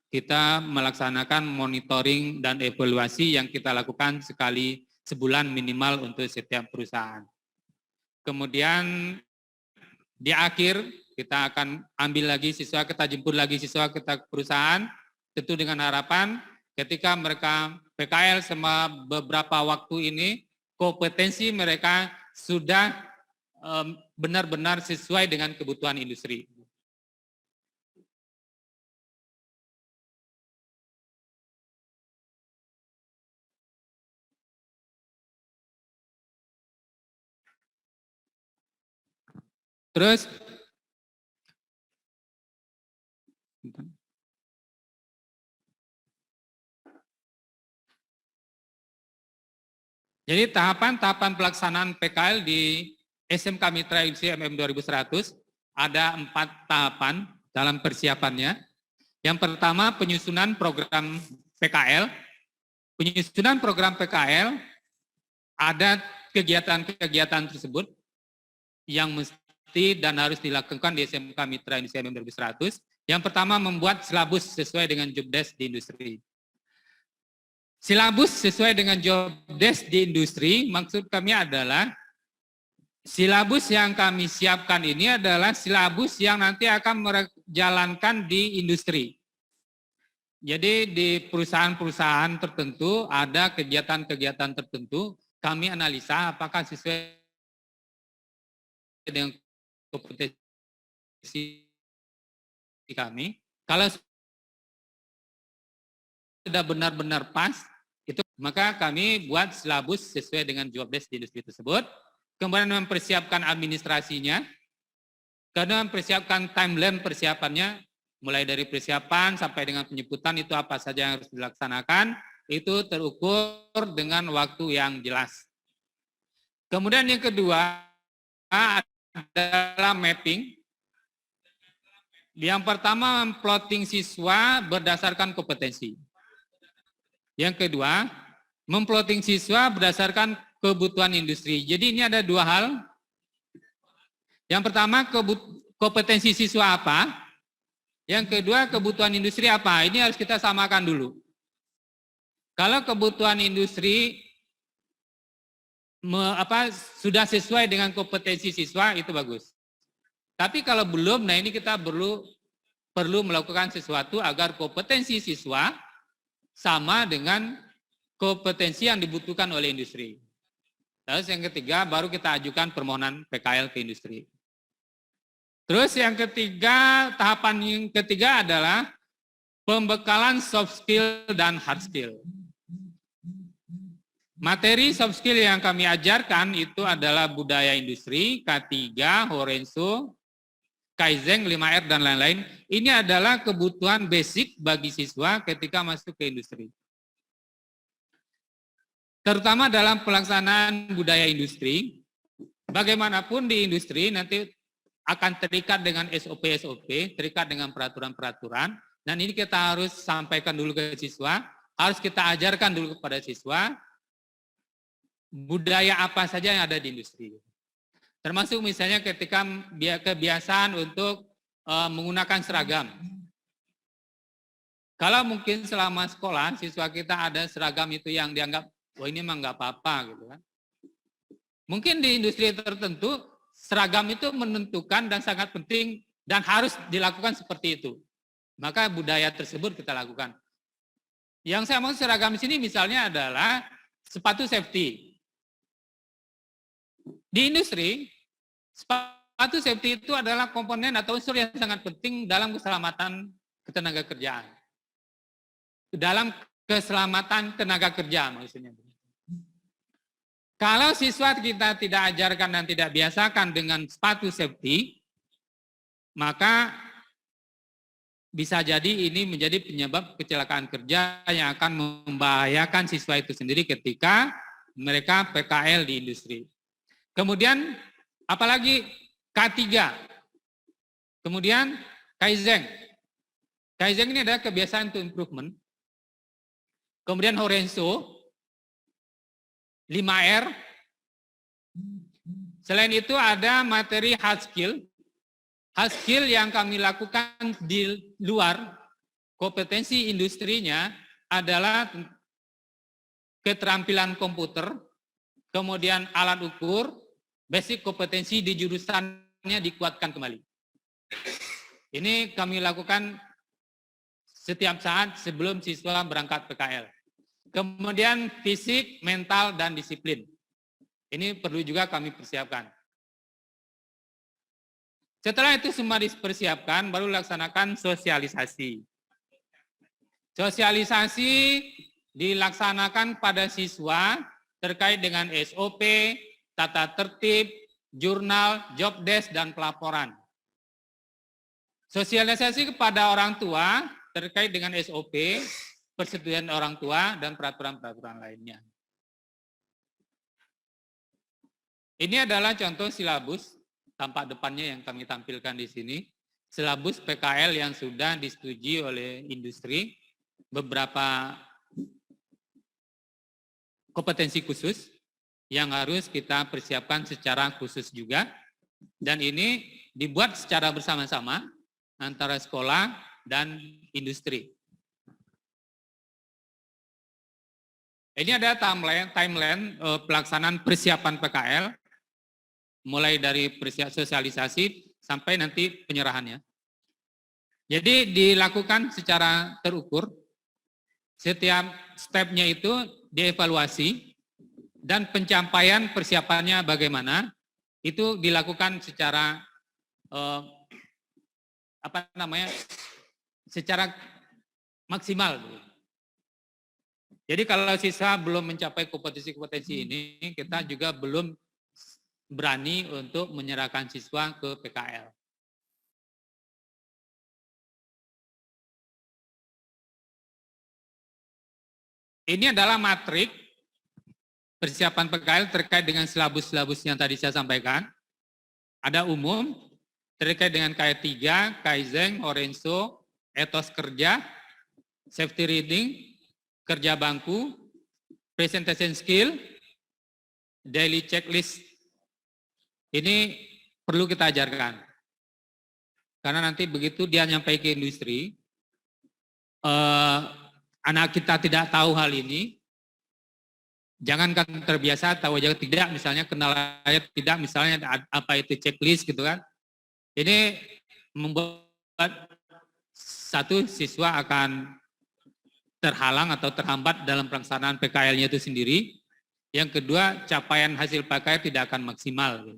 kita melaksanakan monitoring dan evaluasi yang kita lakukan sekali sebulan minimal untuk setiap perusahaan. Kemudian di akhir kita akan ambil lagi siswa, kita jemput lagi siswa kita ke perusahaan, tentu dengan harapan ketika mereka PKL selama beberapa waktu ini, kompetensi mereka sudah benar-benar sesuai dengan kebutuhan industri. Terus jadi tahapan pelaksanaan PKL di SMK Mitra Industri MM 2100 ada 4 tahapan dalam persiapannya. Yang pertama penyusunan program PKL. Penyusunan program PKL ada kegiatan-kegiatan tersebut yang mesti dan harus dilakukan di SMK Mitra Industri MM 2100. Yang pertama membuat silabus sesuai dengan job desk di industri. Silabus sesuai dengan job desk di industri, maksud kami adalah silabus yang kami siapkan ini adalah silabus yang nanti akan menjalankan di industri. Jadi di perusahaan-perusahaan tertentu ada kegiatan-kegiatan tertentu, kami analisa apakah sesuai dengan kompetensi kami. Kalau sudah benar-benar pas, itu maka kami buat silabus sesuai dengan job desk di industri tersebut. Kemudian mempersiapkan administrasinya, kemudian mempersiapkan timeline persiapannya, mulai dari persiapan sampai dengan penyebutan itu apa saja yang harus dilaksanakan, itu terukur dengan waktu yang jelas. Kemudian yang kedua adalah mapping. Yang pertama memplotting siswa berdasarkan kompetensi. Yang kedua, memplotting siswa berdasarkan kebutuhan industri. Jadi ini ada 2 hal. Yang pertama kompetensi siswa apa? Yang kedua kebutuhan industri apa? Ini harus kita samakan dulu. Kalau kebutuhan industri sudah sesuai dengan kompetensi siswa itu bagus. Tapi kalau belum, nah ini kita perlu melakukan sesuatu agar kompetensi siswa sama dengan kompetensi yang dibutuhkan oleh industri. Terus yang ketiga, baru kita ajukan permohonan PKL ke industri. Terus yang ketiga, tahapan yang ketiga adalah pembekalan soft skill dan hard skill. Materi soft skill yang kami ajarkan itu adalah budaya industri, K3, Horenso, Kaizen, 5R, dan lain-lain. Ini adalah kebutuhan basic bagi siswa ketika masuk ke industri. Terutama dalam pelaksanaan budaya industri, bagaimanapun di industri nanti akan terikat dengan SOP-SOP, terikat dengan peraturan-peraturan, dan ini kita harus sampaikan dulu ke siswa, harus kita ajarkan dulu kepada siswa, budaya apa saja yang ada di industri. Termasuk misalnya ketika kebiasaan untuk menggunakan seragam. Kalau mungkin selama sekolah, siswa kita ada seragam itu yang dianggap, wah ini emang nggak apa-apa gitu kan. Mungkin di industri tertentu, seragam itu menentukan dan sangat penting dan harus dilakukan seperti itu. Maka budaya tersebut kita lakukan. Yang saya mau seragam di sini misalnya adalah sepatu safety. Di industri, sepatu safety itu adalah komponen atau unsur yang sangat penting dalam keselamatan ketenaga kerjaan. Dalam keselamatan tenaga kerja maksudnya. Kalau siswa kita tidak ajarkan dan tidak biasakan dengan sepatu safety, maka bisa jadi ini menjadi penyebab kecelakaan kerja yang akan membahayakan siswa itu sendiri ketika mereka PKL di industri. Kemudian apalagi K3. Kemudian Kaizen. Kaizen ini adalah kebiasaan untuk improvement. Kemudian Horenso, 5R. Selain itu ada materi hard skill. Hard skill yang kami lakukan di luar kompetensi industrinya adalah keterampilan komputer, kemudian alat ukur, basic kompetensi di jurusannya dikuatkan kembali. Ini kami lakukan setiap saat sebelum siswa berangkat PKL. Kemudian fisik, mental, dan disiplin. Ini perlu juga kami persiapkan. Setelah itu semua dipersiapkan, baru laksanakan sosialisasi. Sosialisasi dilaksanakan pada siswa terkait dengan SOP, tata tertib, jurnal, job desk, dan pelaporan. Sosialisasi kepada orang tua terkait dengan SOP, persetujuan orang tua, dan peraturan-peraturan lainnya. Ini adalah contoh silabus tampak depannya yang kami tampilkan di sini. Silabus PKL yang sudah disetujui oleh industri, beberapa kompetensi khusus yang harus kita persiapkan secara khusus juga. Dan ini dibuat secara bersama-sama antara sekolah dan industri. Ini ada timeline pelaksanaan persiapan PKL, mulai dari sosialisasi sampai nanti penyerahannya. Jadi dilakukan secara terukur, setiap stepnya itu dievaluasi, dan pencapaian persiapannya bagaimana, itu dilakukan secara secara maksimal. Jadi kalau siswa belum mencapai kompetensi-kompetensi ini, kita juga belum berani untuk menyerahkan siswa ke PKL. Ini adalah matrik persiapan PKL terkait dengan silabus-silabus yang tadi saya sampaikan. Ada umum, terkait dengan K3, Kaizen, Horenso, etos kerja, safety reading, kerja bangku, presentation skill, daily checklist. Ini perlu kita ajarkan. Karena nanti begitu dia nyampai ke industri, anak kita tidak tahu hal ini, jangankan terbiasa, tahu aja tidak, misalnya kenal aja tidak, misalnya apa itu checklist gitu kan. Ini membuat satu siswa akan terhalang atau terhambat dalam pelaksanaan PKL-nya itu sendiri. Yang kedua, capaian hasil PKL tidak akan maksimal.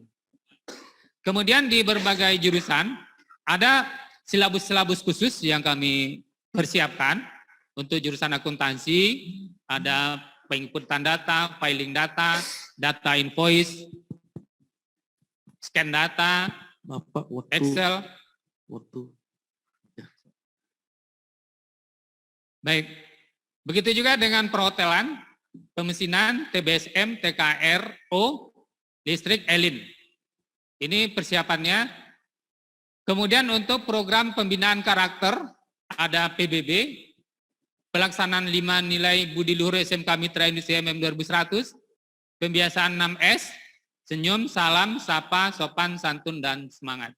Kemudian di berbagai jurusan ada silabus-silabus khusus yang kami persiapkan. Untuk jurusan akuntansi ada penginputan data, filing data, data invoice, scan data, Bapak, Excel. Ya. Baik, begitu juga dengan perhotelan, pemesinan, TBSM, TKRO, listrik, ELIN. Ini persiapannya. Kemudian untuk program pembinaan karakter, ada PBB, pelaksanaan 5 nilai budi luhur SMK Mitra Industri MM 2100, pembiasaan 6S, senyum, salam, sapa, sopan, santun, dan semangat.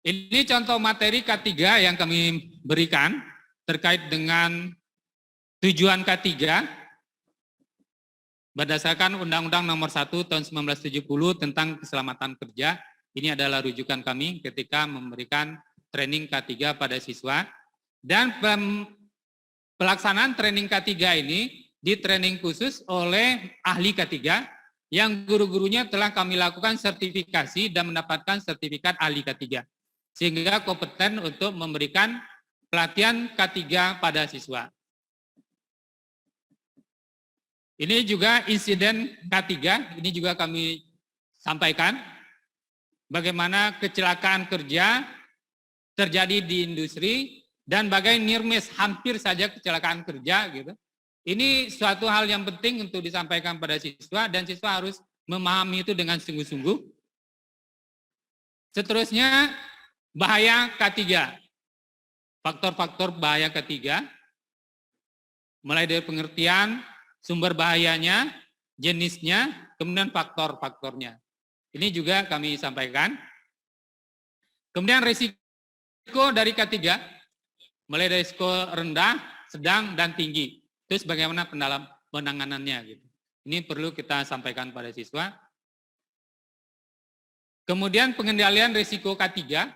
Ini contoh materi K3 yang kami berikan terkait dengan tujuan K3 berdasarkan Undang-Undang Nomor 1 Tahun 1970 tentang Keselamatan Kerja. Ini adalah rujukan kami ketika memberikan training K3 pada siswa. Dan pelaksanaan training K3 ini di training khusus oleh ahli K3 yang guru-gurunya telah kami lakukan sertifikasi dan mendapatkan sertifikat ahli K3. Sehingga kompeten untuk memberikan pelatihan K3 pada siswa. Ini juga insiden K3, ini juga kami sampaikan bagaimana kecelakaan kerja terjadi di industri dan bagaimana nirmis hampir saja kecelakaan kerja gitu. Ini suatu hal yang penting untuk disampaikan pada siswa dan siswa harus memahami itu dengan sungguh-sungguh. Seterusnya bahaya K3. Faktor-faktor bahaya K3 mulai dari pengertian sumber bahayanya, jenisnya, kemudian faktor-faktornya. Ini juga kami sampaikan. Kemudian risiko dari K3, mulai dari risiko rendah, sedang, dan tinggi. Terus bagaimana penanganannya. Gitu. Ini perlu kita sampaikan pada siswa. Kemudian pengendalian risiko K3,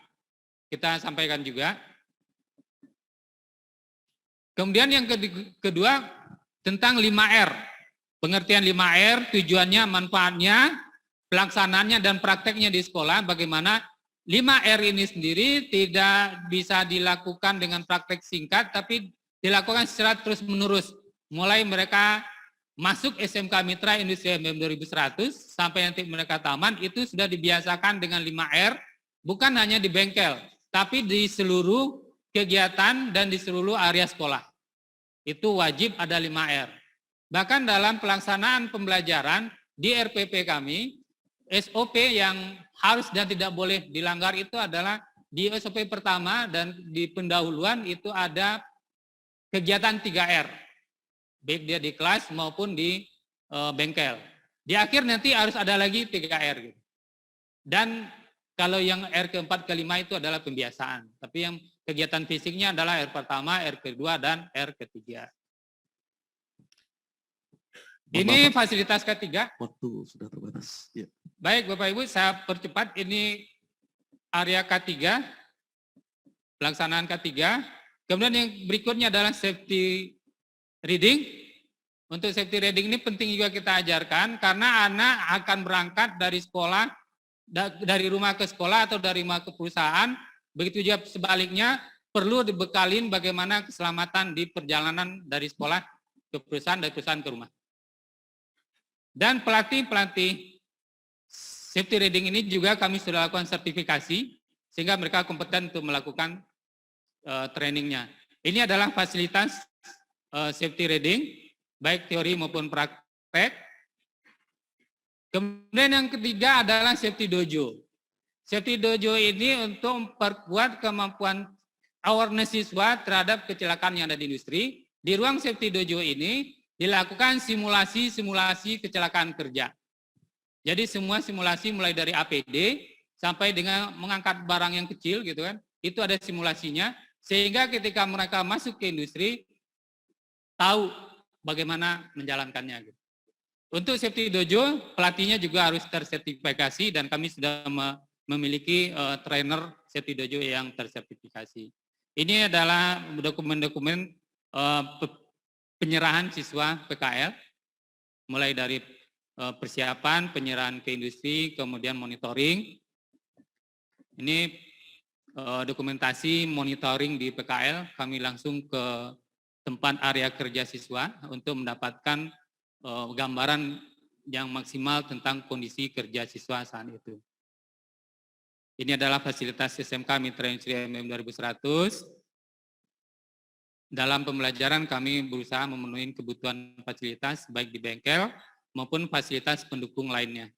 kita sampaikan juga. Kemudian yang kedua, tentang 5R. Pengertian 5R, tujuannya, manfaatnya, pelaksanaannya, dan prakteknya di sekolah, bagaimana 5R ini sendiri tidak bisa dilakukan dengan praktek singkat, tapi dilakukan secara terus-menerus. Mulai mereka masuk SMK Mitra Industri MM 2100, sampai nanti mereka taman, itu sudah dibiasakan dengan 5R, bukan hanya di bengkel, tapi di seluruh kegiatan dan di seluruh area sekolah. Itu wajib ada 5R. Bahkan dalam pelaksanaan pembelajaran di RPP kami, SOP yang harus dan tidak boleh dilanggar itu adalah di SOP pertama dan di pendahuluan itu ada kegiatan 3R. Baik dia di kelas maupun di bengkel. Di akhir nanti harus ada lagi 3R. Gitu. Dan kalau yang R keempat, kelima itu adalah pembiasaan. Tapi yang kegiatan fisiknya adalah R pertama, R kedua, dan R ketiga. Ini fasilitas ketiga. Waktu sudah terbatas. Ya. Baik Bapak Ibu, saya percepat. Ini area K3, pelaksanaan K3. Kemudian yang berikutnya adalah safety reading. Untuk safety reading ini penting juga kita ajarkan karena anak akan berangkat dari sekolah, dari rumah ke sekolah atau dari rumah ke perusahaan. Begitu juga sebaliknya, perlu dibekalin bagaimana keselamatan di perjalanan dari sekolah ke perusahaan, dari perusahaan ke rumah. Dan pelatih-pelatih safety reading ini juga kami sudah lakukan sertifikasi, sehingga mereka kompeten untuk melakukan trainingnya. Ini adalah fasilitas safety reading, baik teori maupun praktek. Kemudian yang ketiga adalah safety dojo. Safety dojo ini untuk memperkuat kemampuan awareness siswa terhadap kecelakaan yang ada di industri. Di ruang safety dojo ini dilakukan simulasi-simulasi kecelakaan kerja. Jadi semua simulasi mulai dari APD sampai dengan mengangkat barang yang kecil gitu kan, itu ada simulasinya sehingga ketika mereka masuk ke industri tahu bagaimana menjalankannya. Gitu. Untuk safety dojo pelatihnya juga harus tersertifikasi dan kami sudah memiliki trainer safety dojo yang tersertifikasi. Ini adalah dokumen-dokumen penyerahan siswa PKL, mulai dari persiapan, penyerahan ke industri, kemudian monitoring. Ini dokumentasi monitoring di PKL, kami langsung ke tempat area kerja siswa untuk mendapatkan gambaran yang maksimal tentang kondisi kerja siswa saat itu. Ini adalah fasilitas SMK Mitra Industri MM 2100. Dalam pembelajaran kami berusaha memenuhi kebutuhan fasilitas baik di bengkel maupun fasilitas pendukung lainnya.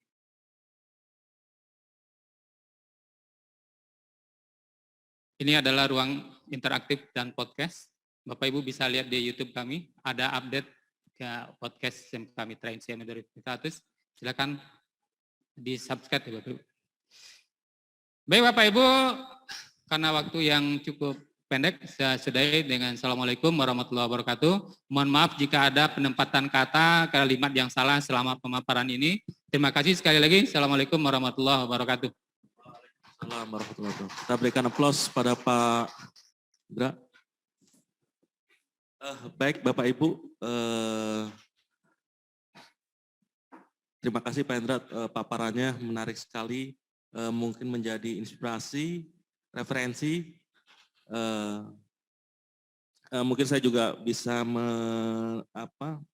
Ini adalah ruang interaktif dan podcast. Bapak Ibu bisa lihat di YouTube kami, ada update ke podcast SMK Mitra Industri MM 2100. Silakan di-subscribe ya Bapak Ibu. Baik Bapak Ibu, karena waktu yang cukup pendek, saya sudahi dengan Assalamualaikum warahmatullahi wabarakatuh. Mohon maaf jika ada penempatan kata, kalimat yang salah selama pemaparan ini. Terima kasih sekali lagi. Assalamualaikum warahmatullahi wabarakatuh. Assalamualaikum warahmatullahi wabarakatuh. Kita berikan aplaus pada Pak Indra. Baik Bapak Ibu, terima kasih Pak Indra, paparannya menarik sekali, mungkin menjadi inspirasi, referensi. Mungkin saya juga bisa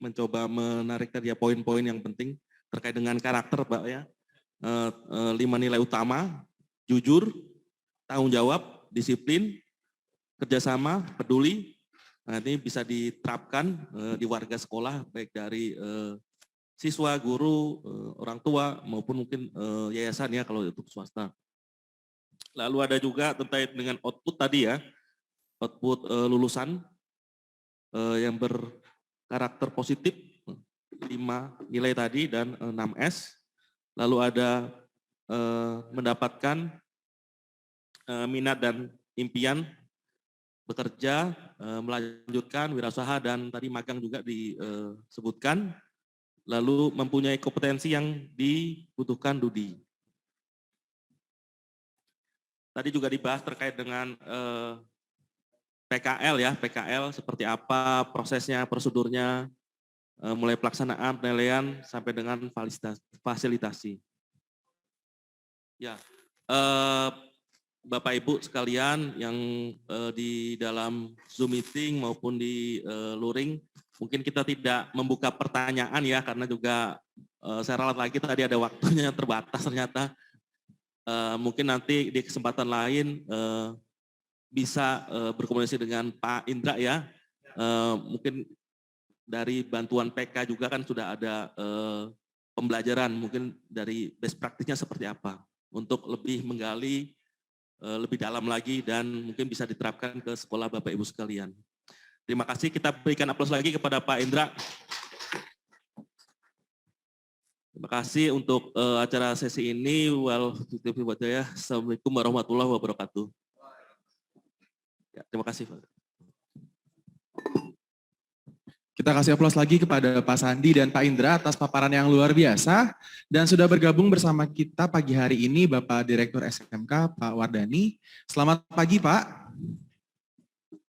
mencoba menarik tadi ya poin-poin yang penting terkait dengan karakter, Pak ya. 5 nilai utama: jujur, tanggung jawab, disiplin, kerjasama, peduli. Nah, ini bisa diterapkan di warga sekolah, baik dari siswa, guru, orang tua, maupun mungkin yayasan ya kalau untuk swasta. Lalu ada juga terkait dengan output tadi ya, output lulusan yang berkarakter positif, 5 nilai tadi dan 6S. Lalu ada mendapatkan minat dan impian bekerja, melanjutkan wirausaha, dan tadi magang juga disebutkan. Lalu mempunyai kompetensi yang dibutuhkan Dudi. Tadi juga dibahas terkait dengan PKL ya, PKL seperti apa prosesnya, prosedurnya, mulai pelaksanaan, penilaian, sampai dengan fasilitasi. Ya, Bapak Ibu sekalian yang di dalam Zoom meeting maupun di luring, mungkin kita tidak membuka pertanyaan ya, karena juga saya ralat lagi tadi ada waktunya terbatas ternyata. Mungkin nanti di kesempatan lain bisa berkomunikasi dengan Pak Indra ya. Mungkin dari bantuan PK juga kan sudah ada pembelajaran, mungkin dari best practice-nya seperti apa untuk lebih menggali lebih dalam lagi dan mungkin bisa diterapkan ke sekolah Bapak Ibu sekalian. Terima kasih, kita berikan aplaus lagi kepada Pak Indra. Terima kasih untuk acara sesi ini. Assalamualaikum warahmatullahi wabarakatuh. Ya, terima kasih, Pak. Kita kasih aplaus lagi kepada Pak Sandi dan Pak Indra atas paparan yang luar biasa. Dan sudah bergabung bersama kita pagi hari ini Bapak Direktur SMK, Pak Wardani. Selamat pagi, Pak.